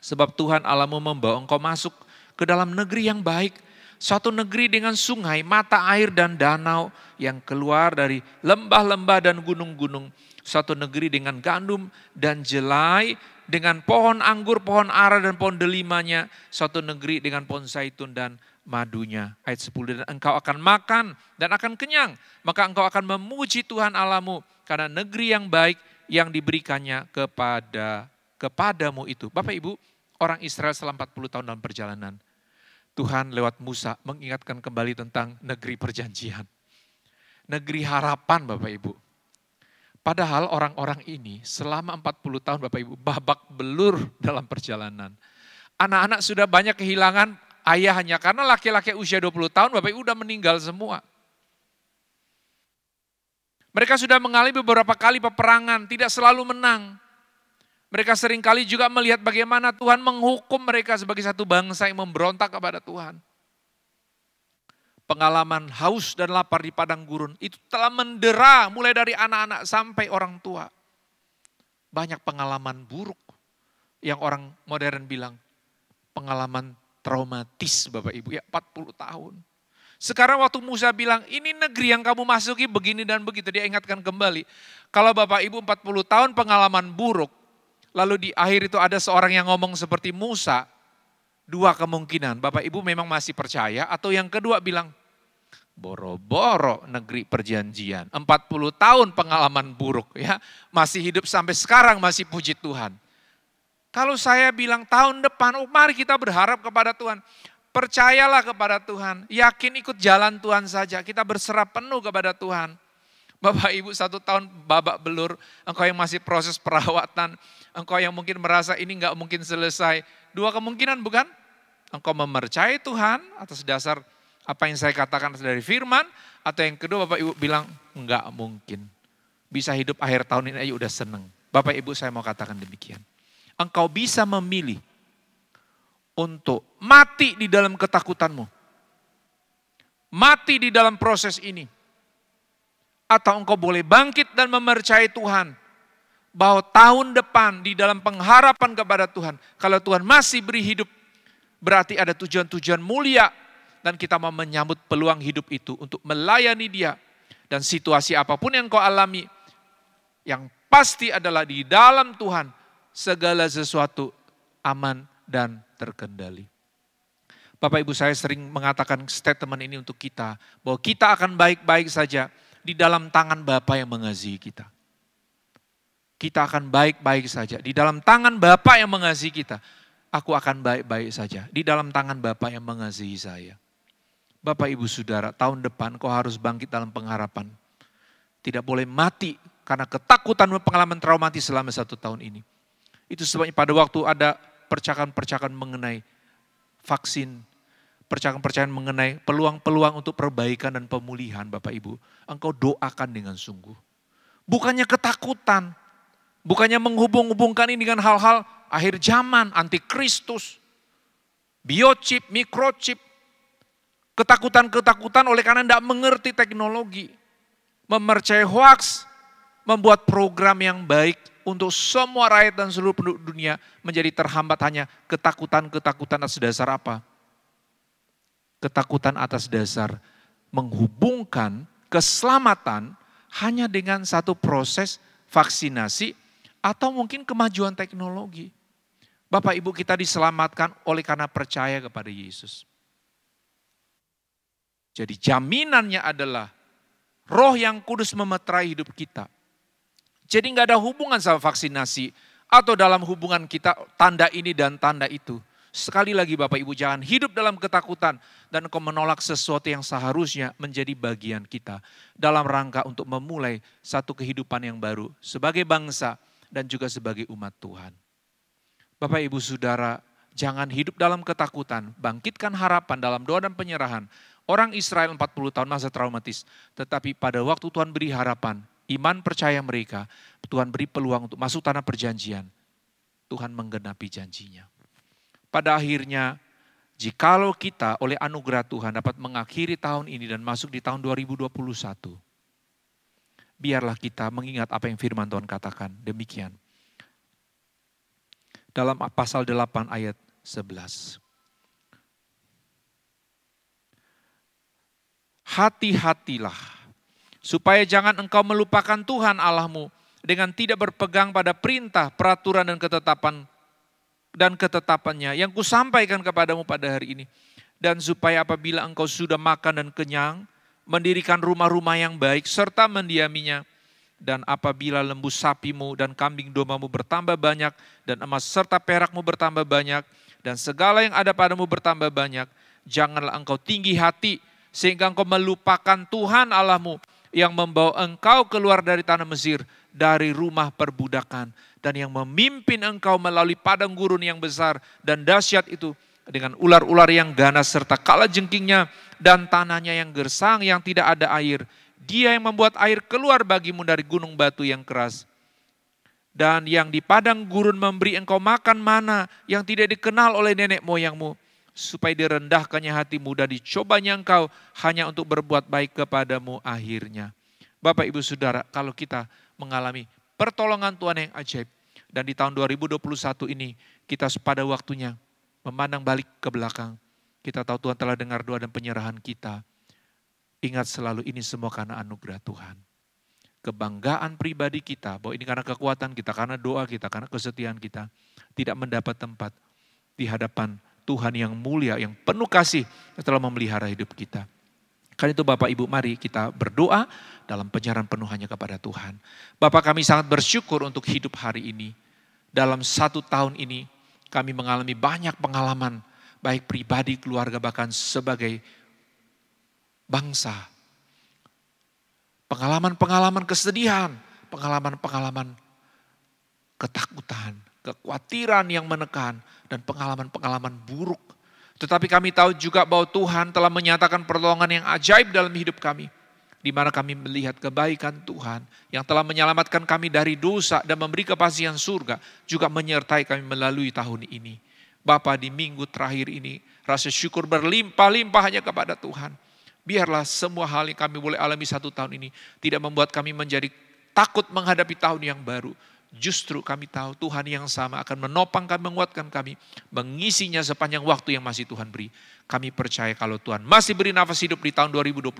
Sebab Tuhan Allahmu membawa engkau masuk ke dalam negeri yang baik. Suatu negeri dengan sungai, mata air dan danau yang keluar dari lembah-lembah dan gunung-gunung. Suatu negeri dengan gandum dan jelai, dengan pohon anggur, pohon ara dan pohon delimanya. Suatu negeri dengan pohon zaitun dan madunya. Ayat 10, dan engkau akan makan dan akan kenyang. Maka engkau akan memuji Tuhan Allahmu karena negeri yang baik yang diberikannya kepadamu itu. Bapak Ibu, orang Israel selama 40 tahun dalam perjalanan. Tuhan lewat Musa mengingatkan kembali tentang negeri perjanjian. Negeri harapan Bapak Ibu. Padahal orang-orang ini selama 40 tahun Bapak Ibu babak belur dalam perjalanan. Anak-anak sudah banyak kehilangan ayahnya karena laki-laki usia 20 tahun Bapak Ibu udah meninggal semua. Mereka sudah mengalami beberapa kali peperangan, tidak selalu menang. Mereka seringkali juga melihat bagaimana Tuhan menghukum mereka sebagai satu bangsa yang memberontak kepada Tuhan. Pengalaman haus dan lapar di padang gurun itu telah mendera mulai dari anak-anak sampai orang tua. Banyak pengalaman buruk yang orang modern bilang pengalaman traumatis Bapak Ibu ya 40 tahun. Sekarang waktu Musa bilang ini negeri yang kamu masuki begini dan begitu, dia ingatkan kembali. Kalau Bapak Ibu 40 tahun pengalaman buruk, lalu di akhir itu ada seorang yang ngomong seperti Musa, dua kemungkinan. Bapak Ibu memang masih percaya atau yang kedua bilang, boro-boro negeri perjanjian. 40 tahun pengalaman buruk ya. Masih hidup sampai sekarang masih puji Tuhan. Kalau saya bilang tahun depan, mari kita berharap kepada Tuhan. Percayalah kepada Tuhan. Yakin ikut jalan Tuhan saja. Kita berserah penuh kepada Tuhan. Bapak Ibu 1 tahun babak belur, engkau yang masih proses perawatan, engkau yang mungkin merasa ini enggak mungkin selesai. Dua kemungkinan bukan? Engkau mempercayai Tuhan atas dasar Apa yang saya katakan dari firman, atau yang kedua Bapak Ibu bilang, enggak mungkin. Bisa hidup akhir tahun ini aja udah seneng. Bapak Ibu saya mau katakan demikian. Engkau bisa memilih untuk mati di dalam ketakutanmu. Mati di dalam proses ini. Atau engkau boleh bangkit dan mempercayai Tuhan. Bahwa tahun depan di dalam pengharapan kepada Tuhan. Kalau Tuhan masih beri hidup, berarti ada tujuan-tujuan mulia. Dan kita mau menyambut peluang hidup itu untuk melayani Dia. Dan situasi apapun yang kau alami, yang pasti adalah di dalam Tuhan segala sesuatu aman dan terkendali. Bapak Ibu saya sering mengatakan statement ini untuk kita. Bahwa kita akan baik-baik saja di dalam tangan Bapa yang mengasihi kita. Kita akan baik-baik saja. Di dalam tangan Bapa yang mengasihi kita. Aku akan baik-baik saja. Di dalam tangan Bapa yang mengasihi saya. Bapak Ibu Saudara, tahun depan kau harus bangkit dalam pengharapan. Tidak boleh mati karena ketakutan pengalaman traumatis selama 1 tahun ini. Itu sebabnya pada waktu ada percakapan-percakapan mengenai vaksin, percakapan-percakapan mengenai peluang-peluang untuk perbaikan dan pemulihan Bapak Ibu. Engkau doakan dengan sungguh. Bukannya ketakutan, bukannya menghubung-hubungkan ini dengan hal-hal akhir zaman, antikristus, biochip, microchip. Ketakutan-ketakutan oleh karena tidak mengerti teknologi. Mempercayai hoax, membuat program yang baik untuk semua rakyat dan seluruh penduduk dunia menjadi terhambat hanya ketakutan-ketakutan atas dasar apa? Ketakutan atas dasar menghubungkan keselamatan hanya dengan satu proses vaksinasi atau mungkin kemajuan teknologi. Bapak Ibu kita diselamatkan oleh karena percaya kepada Yesus. Jadi jaminannya adalah Roh yang Kudus memeterai hidup kita. Jadi nggak ada hubungan sama vaksinasi atau dalam hubungan kita tanda ini dan tanda itu. Sekali lagi Bapak Ibu jangan hidup dalam ketakutan dan engkau menolak sesuatu yang seharusnya menjadi bagian kita. Dalam rangka untuk memulai satu kehidupan yang baru sebagai bangsa dan juga sebagai umat Tuhan. Bapak Ibu Saudara jangan hidup dalam ketakutan, bangkitkan harapan dalam doa dan penyerahan. Orang Israel 40 tahun masa traumatis, tetapi pada waktu Tuhan beri harapan, iman percaya mereka, Tuhan beri peluang untuk masuk tanah perjanjian, Tuhan menggenapi janjinya. Pada akhirnya, jikalau kita oleh anugerah Tuhan dapat mengakhiri tahun ini dan masuk di tahun 2021, biarlah kita mengingat apa yang firman Tuhan katakan, demikian. Dalam pasal 8 ayat 11. Hati-hatilah, supaya jangan engkau melupakan Tuhan Allahmu dengan tidak berpegang pada perintah, peraturan dan ketetapannya yang kusampaikan kepadamu pada hari ini. Dan supaya apabila engkau sudah makan dan kenyang, mendirikan rumah-rumah yang baik serta mendiaminya. Dan apabila lembu sapimu dan kambing dombamu bertambah banyak, dan emas serta perakmu bertambah banyak, dan segala yang ada padamu bertambah banyak, janganlah engkau tinggi hati, sehingga engkau melupakan Tuhan Allahmu yang membawa engkau keluar dari tanah Mesir, dari rumah perbudakan, dan yang memimpin engkau melalui padang gurun yang besar dan dahsyat itu, dengan ular-ular yang ganas serta kalajengkingnya dan tanahnya yang gersang yang tidak ada air. Dia yang membuat air keluar bagimu dari gunung batu yang keras. Dan yang di padang gurun memberi engkau makan mana yang tidak dikenal oleh nenek moyangmu, supaya direndahkannya hatimu dan dicobanya engkau hanya untuk berbuat baik kepadamu akhirnya. Bapak Ibu Saudara, kalau kita mengalami pertolongan Tuhan yang ajaib, dan di tahun 2021 ini kita pada waktunya memandang balik ke belakang, kita tahu Tuhan telah dengar doa dan penyerahan kita. Ingat selalu ini semua karena anugerah Tuhan. Kebanggaan pribadi kita, bahwa ini karena kekuatan kita, karena doa kita, karena kesetiaan kita, tidak mendapat tempat di hadapan Tuhan yang mulia, yang penuh kasih, yang telah memelihara hidup kita. Karena itu Bapak Ibu, mari kita berdoa dalam penyerahan penuh hanya kepada Tuhan. Bapak, kami sangat bersyukur untuk hidup hari ini. Dalam 1 tahun ini kami mengalami banyak pengalaman, baik pribadi, keluarga, bahkan sebagai bangsa. Pengalaman-pengalaman kesedihan, pengalaman-pengalaman ketakutan, kekhawatiran yang menekan, dan pengalaman-pengalaman buruk. Tetapi kami tahu juga bahwa Tuhan telah menyatakan pertolongan yang ajaib dalam hidup kami. Di mana kami melihat kebaikan Tuhan yang telah menyelamatkan kami dari dosa dan memberi kepastian surga. Juga menyertai kami melalui tahun ini. Bapa, di minggu terakhir ini rasa syukur berlimpah-limpah hanya kepada Tuhan. Biarlah semua hal yang kami boleh alami satu tahun ini tidak membuat kami menjadi takut menghadapi tahun yang baru. Justru kami tahu Tuhan yang sama akan menopang kami, menguatkan kami, mengisinya sepanjang waktu yang masih Tuhan beri. Kami percaya kalau Tuhan masih beri nafas hidup di tahun 2021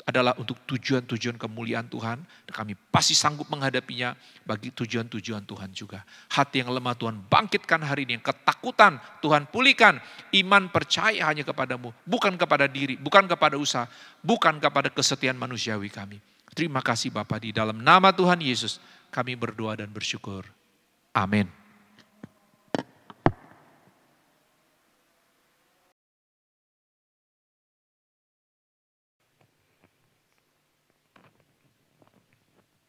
adalah untuk tujuan-tujuan kemuliaan Tuhan. Dan kami pasti sanggup menghadapinya bagi tujuan-tujuan Tuhan juga. Hati yang lemah Tuhan bangkitkan hari ini, yang ketakutan Tuhan pulihkan. Iman percaya hanya kepadamu, bukan kepada diri, bukan kepada usaha, bukan kepada kesetiaan manusiawi kami. Terima kasih Bapa, di dalam nama Tuhan Yesus kami berdoa dan bersyukur. Amin.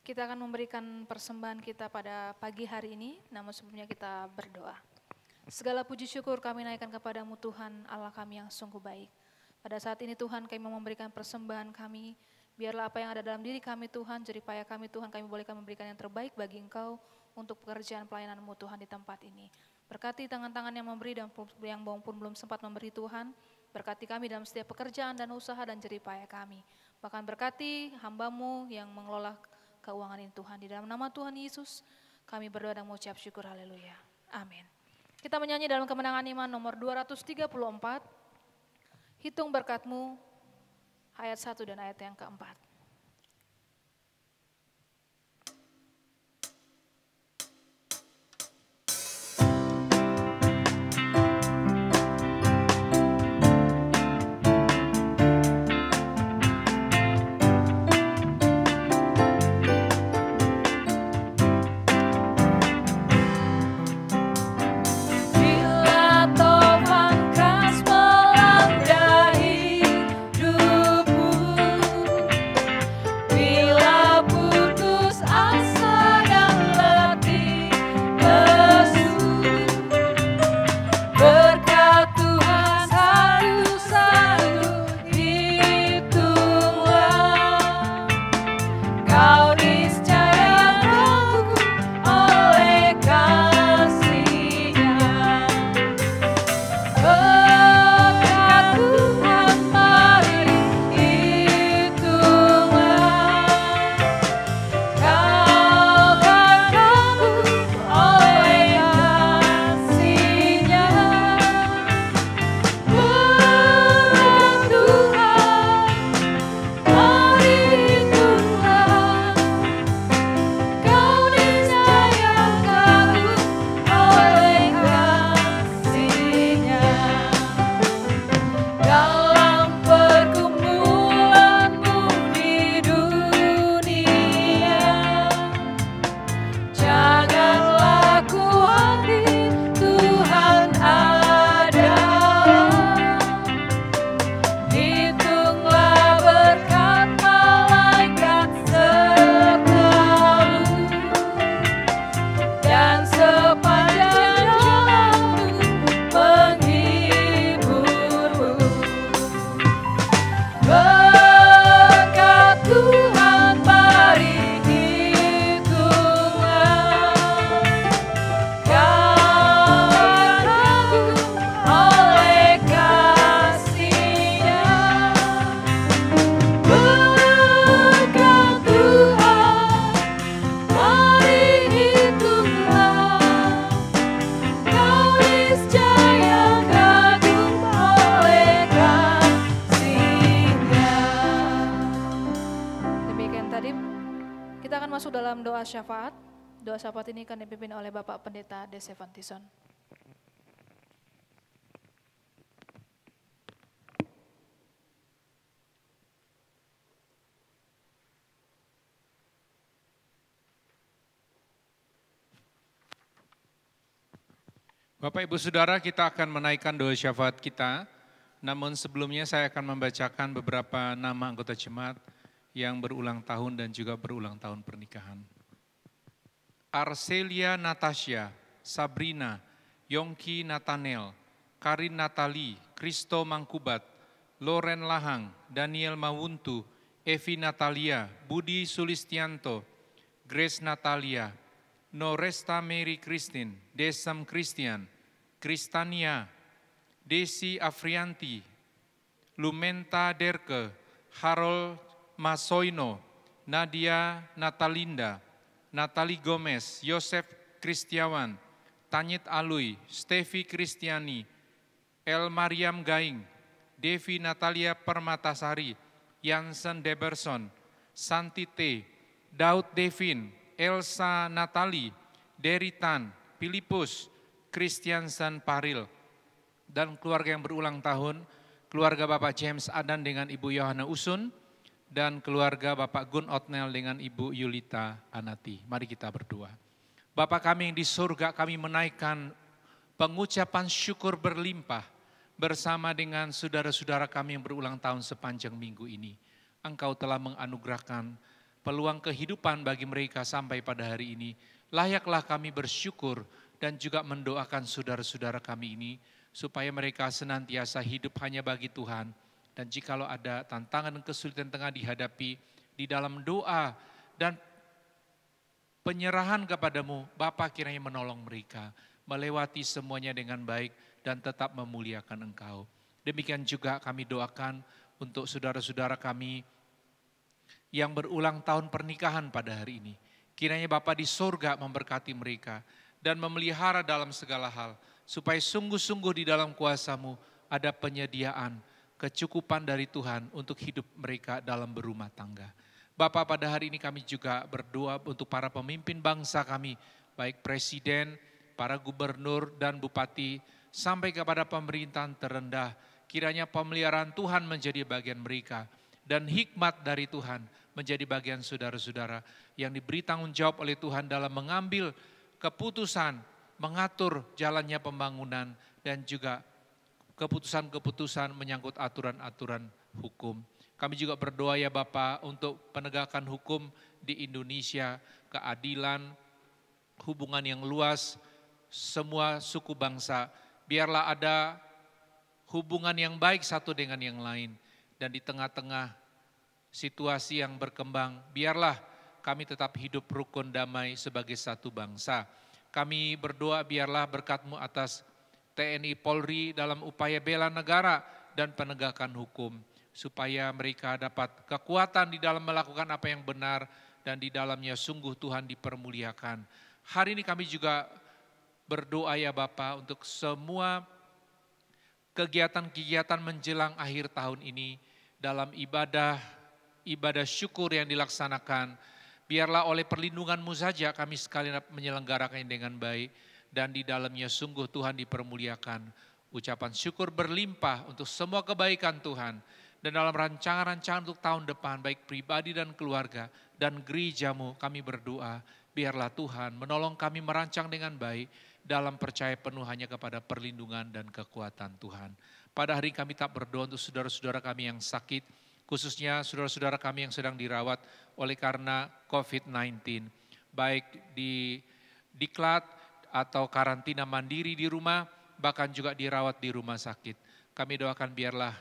Kita akan memberikan persembahan kita pada pagi hari ini, namun sebelumnya kita berdoa. Segala puji syukur kami naikkan kepadamu Tuhan, Allah kami yang sungguh baik. Pada saat ini Tuhan kami mau memberikan persembahan kami, biarlah apa yang ada dalam diri kami Tuhan, jeripaya kami Tuhan, kami bolehkan memberikan yang terbaik bagi Engkau untuk pekerjaan pelayanan-Mu Tuhan di tempat ini. Berkati tangan-tangan yang memberi dan yang pun belum sempat memberi Tuhan, berkati kami dalam setiap pekerjaan dan usaha dan jeripaya kami. Bahkan berkati hamba-Mu yang mengelola keuangan ini Tuhan. Di dalam nama Tuhan Yesus kami berdoa dan mengucap syukur, haleluya. Amin. Kita menyanyi dalam kemenangan iman nomor 234, Hitung Berkat-Mu, ayat 1 dan ayat yang keempat. Syafaat. Doa syafaat ini akan dipimpin oleh Bapak Pendeta Dese Vantison. Bapak Ibu Saudara, kita akan menaikkan doa syafaat kita. Namun sebelumnya saya akan membacakan beberapa nama anggota jemaat yang berulang tahun dan juga berulang tahun pernikahan. Arcelia Natasha, Sabrina, Yongki Nathaniel, Karin Natali, Kristo Mangkubat, Loren Lahang, Daniel Mawuntu, Evi Natalia, Budi Sulistianto, Grace Natalia, Noresta Mary Christine, Desam Christian, Kristania, Desi Afrianti, Lumenta Derke, Harold Masoino, Nadia Natalinda, Natali Gomez, Yosef Kristiawan, Tanyit Alui, Stevi Kristiani, El Mariam Gaing, Devi Natalia Permatasari, Jansen Deberson, Santi T, Daud Devin, Elsa Natali, Deritan, Filipus, Christiansen Paril, dan keluarga yang berulang tahun, keluarga Bapak James Adan dengan Ibu Yohana Usun, dan keluarga Bapak Gun Otnel dengan Ibu Yulita Anati. Mari kita berdoa. Bapa kami yang di surga, kami menaikkan pengucapan syukur berlimpah bersama dengan saudara-saudara kami yang berulang tahun sepanjang minggu ini. Engkau telah menganugerahkan peluang kehidupan bagi mereka sampai pada hari ini. Layaklah kami bersyukur dan juga mendoakan saudara-saudara kami ini supaya mereka senantiasa hidup hanya bagi Tuhan. Dan jikalau ada tantangan dan kesulitan tengah dihadapi di dalam doa dan penyerahan kepadamu, Bapa kiranya menolong mereka melewati semuanya dengan baik dan tetap memuliakan Engkau. Demikian juga kami doakan untuk saudara-saudara kami yang berulang tahun pernikahan pada hari ini. Kiranya Bapa di surga memberkati mereka dan memelihara dalam segala hal, supaya sungguh-sungguh di dalam kuasa-Mu ada penyediaan, kecukupan dari Tuhan untuk hidup mereka dalam berumah tangga. Bapa, pada hari ini kami juga berdoa untuk para pemimpin bangsa kami, baik presiden, para gubernur dan bupati, sampai kepada pemerintahan terendah. Kiranya pemeliharaan Tuhan menjadi bagian mereka dan hikmat dari Tuhan menjadi bagian saudara-saudara yang diberi tanggung jawab oleh Tuhan dalam mengambil keputusan, mengatur jalannya pembangunan dan juga keputusan-keputusan menyangkut aturan-aturan hukum. Kami juga berdoa ya Bapa untuk penegakan hukum di Indonesia, keadilan, hubungan yang luas, semua suku bangsa. Biarlah ada hubungan yang baik satu dengan yang lain. Dan di tengah-tengah situasi yang berkembang, biarlah kami tetap hidup rukun damai sebagai satu bangsa. Kami berdoa biarlah berkat-Mu atas TNI Polri dalam upaya bela negara dan penegakan hukum, supaya mereka dapat kekuatan di dalam melakukan apa yang benar dan di dalamnya sungguh Tuhan dipermuliakan. Hari ini kami juga berdoa ya Bapa untuk semua kegiatan-kegiatan menjelang akhir tahun ini dalam ibadah syukur yang dilaksanakan. Biarlah oleh perlindungan-Mu saja kami sekalian menyelenggarakannya dengan baik dan di dalamnya sungguh Tuhan dipermuliakan. Ucapan syukur berlimpah untuk semua kebaikan Tuhan. Dan dalam rancangan-rancangan untuk tahun depan, baik pribadi dan keluarga dan gereja-Mu, kami berdoa, biarlah Tuhan menolong kami merancang dengan baik dalam percaya penuh hanya kepada perlindungan dan kekuatan Tuhan. Pada hari kami tak berdoa untuk saudara-saudara kami yang sakit, khususnya saudara-saudara kami yang sedang dirawat oleh karena COVID-19, baik di diklat atau karantina mandiri di rumah, bahkan juga dirawat di rumah sakit. Kami doakan biarlah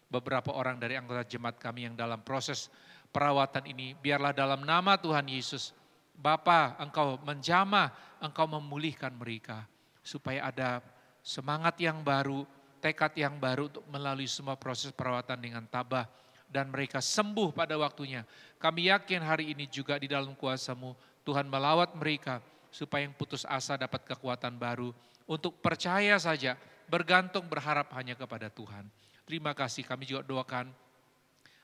beberapa orang dari anggota jemaat kami yang dalam proses perawatan ini, biarlah dalam nama Tuhan Yesus, Bapa, Engkau menjamah, Engkau memulihkan mereka, supaya ada semangat yang baru, tekad yang baru untuk melalui semua proses perawatan dengan tabah, dan mereka sembuh pada waktunya. Kami yakin hari ini juga di dalam kuasa-Mu, Tuhan melawat mereka, supaya yang putus asa dapat kekuatan baru, untuk percaya saja, bergantung, berharap hanya kepada Tuhan. Terima kasih, kami juga doakan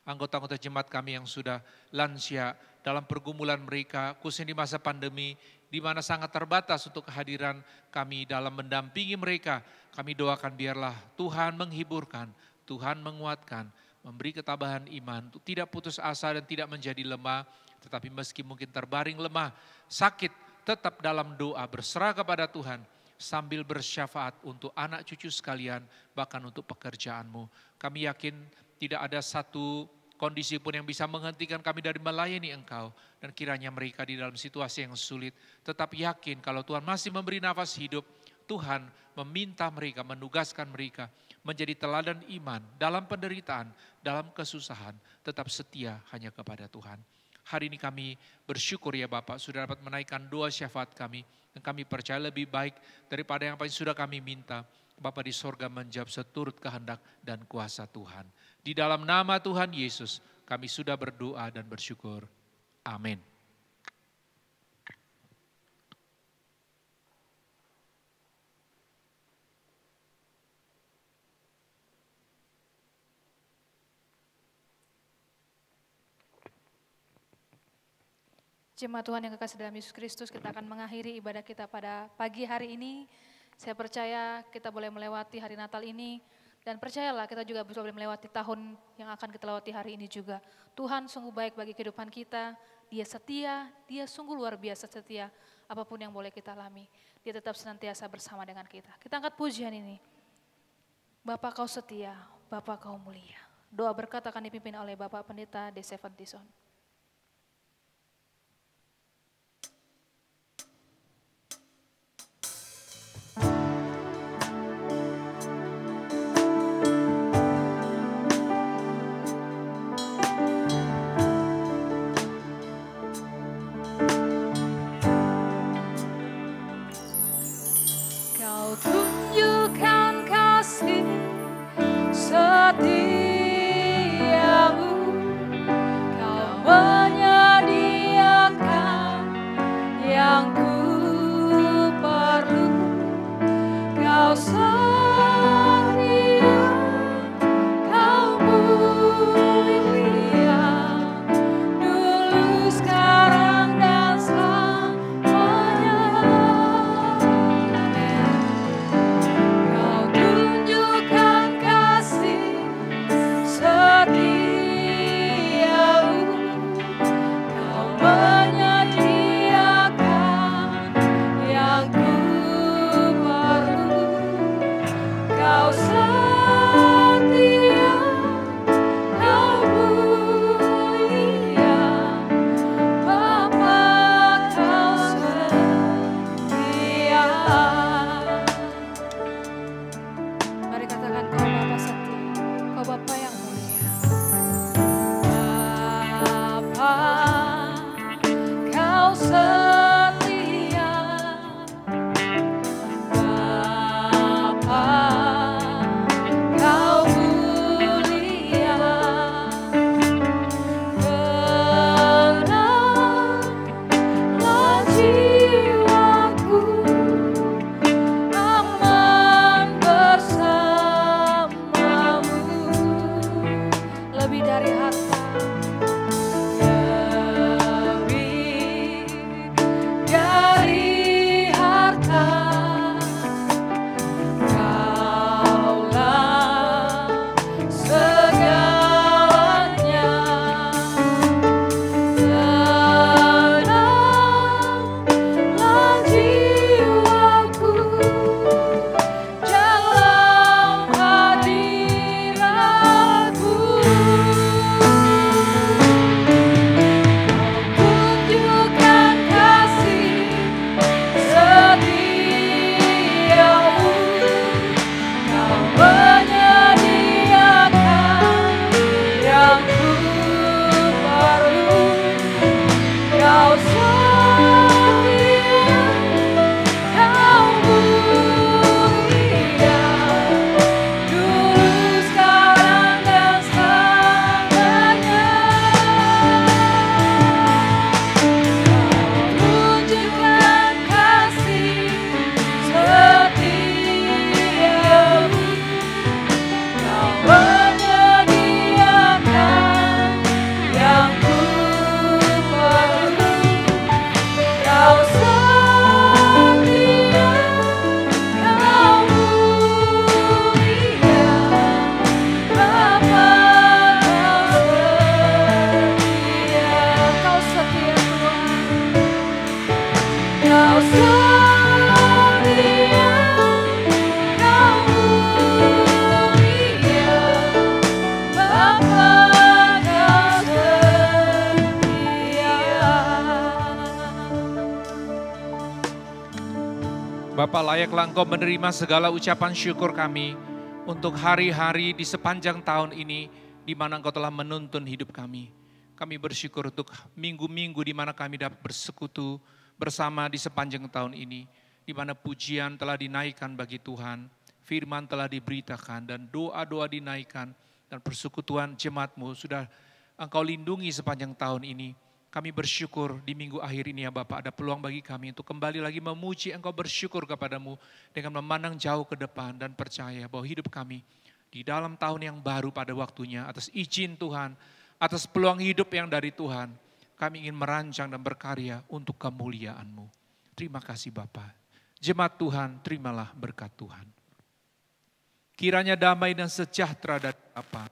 anggota-anggota jemaat kami yang sudah lansia dalam pergumulan mereka, khususnya di masa pandemi, di mana sangat terbatas untuk kehadiran kami dalam mendampingi mereka. Kami doakan biarlah Tuhan menghiburkan, Tuhan menguatkan, memberi ketabahan iman, untuk tidak putus asa dan tidak menjadi lemah, tetapi meski mungkin terbaring lemah, sakit, tetap dalam doa berserah kepada Tuhan, sambil bersyafaat untuk anak cucu sekalian, bahkan untuk pekerjaan-Mu. Kami yakin tidak ada satu kondisi pun yang bisa menghentikan kami dari melayani Engkau. Dan kiranya mereka di dalam situasi yang sulit tetap yakin kalau Tuhan masih memberi nafas hidup, Tuhan meminta mereka, menugaskan mereka menjadi teladan iman dalam penderitaan, dalam kesusahan, tetap setia hanya kepada Tuhan. Hari ini kami bersyukur ya Bapak sudah dapat menaikkan doa syafaat kami. Dan kami percaya lebih baik daripada yang sudah kami minta. Bapa di sorga menjawab seturut kehendak dan kuasa Tuhan. Di dalam nama Tuhan Yesus kami sudah berdoa dan bersyukur. Amin. Jemaat Tuhan yang kekasih dalam Yesus Kristus, kita akan mengakhiri ibadah kita pada pagi hari ini. Saya percaya kita boleh melewati hari Natal ini, dan percayalah kita juga bisa boleh melewati tahun yang akan kita lewati hari ini juga. Tuhan sungguh baik bagi kehidupan kita, Dia setia, Dia sungguh luar biasa setia, apapun yang boleh kita alami. Dia tetap senantiasa bersama dengan kita. Kita angkat pujian ini. Bapa Kau setia, Bapa Kau mulia. Doa berkat akan dipimpin oleh Bapak Pendeta De Seventison. Kau Bapa, layaklah Engkau menerima segala ucapan syukur kami untuk hari-hari di sepanjang tahun ini di mana Engkau telah menuntun hidup kami. Kami bersyukur untuk minggu-minggu di mana kami dapat bersekutu bersama di sepanjang tahun ini, di mana pujian telah dinaikkan bagi Tuhan, firman telah diberitakan dan doa-doa dinaikkan dan persekutuan jemaat-Mu sudah Engkau lindungi sepanjang tahun ini. Kami bersyukur di minggu akhir ini ya Bapak, ada peluang bagi kami untuk kembali lagi memuji Engkau, bersyukur kepadamu dengan memandang jauh ke depan dan percaya bahwa hidup kami di dalam tahun yang baru pada waktunya atas izin Tuhan, atas peluang hidup yang dari Tuhan, kami ingin merancang dan berkarya untuk kemuliaan-Mu. Terima kasih Bapak. Jemaat Tuhan, terimalah berkat Tuhan. Kiranya damai dan sejahtera dari Bapa,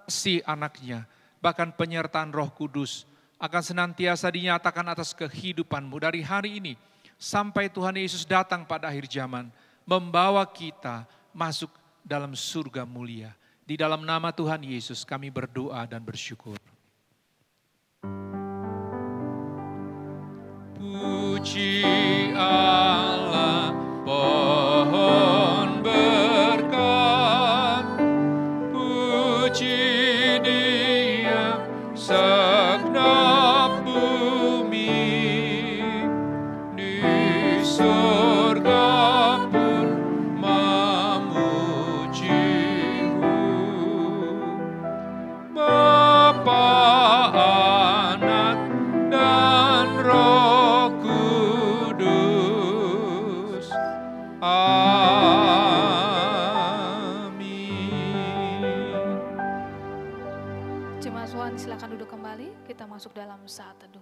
kasih anaknya, bahkan penyertaan Roh Kudus akan senantiasa dinyatakan atas kehidupanmu dari hari ini sampai Tuhan Yesus datang pada akhir zaman, membawa kita masuk dalam surga mulia. Di dalam nama Tuhan Yesus kami berdoa dan bersyukur. Puji Allah, pohon berkat, puji Dia segenap bumi, di surga pun memuji-Mu. Bapa, Anak, dan Roh Kudus. Amin. Jemaat Tuhan, silakan duduk kembali, kita masuk dalam saat teduh.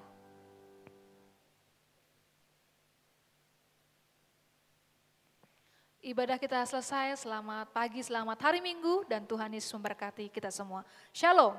Ibadah kita selesai, selamat pagi, selamat hari Minggu, dan Tuhan Yesus memberkati kita semua. Shalom.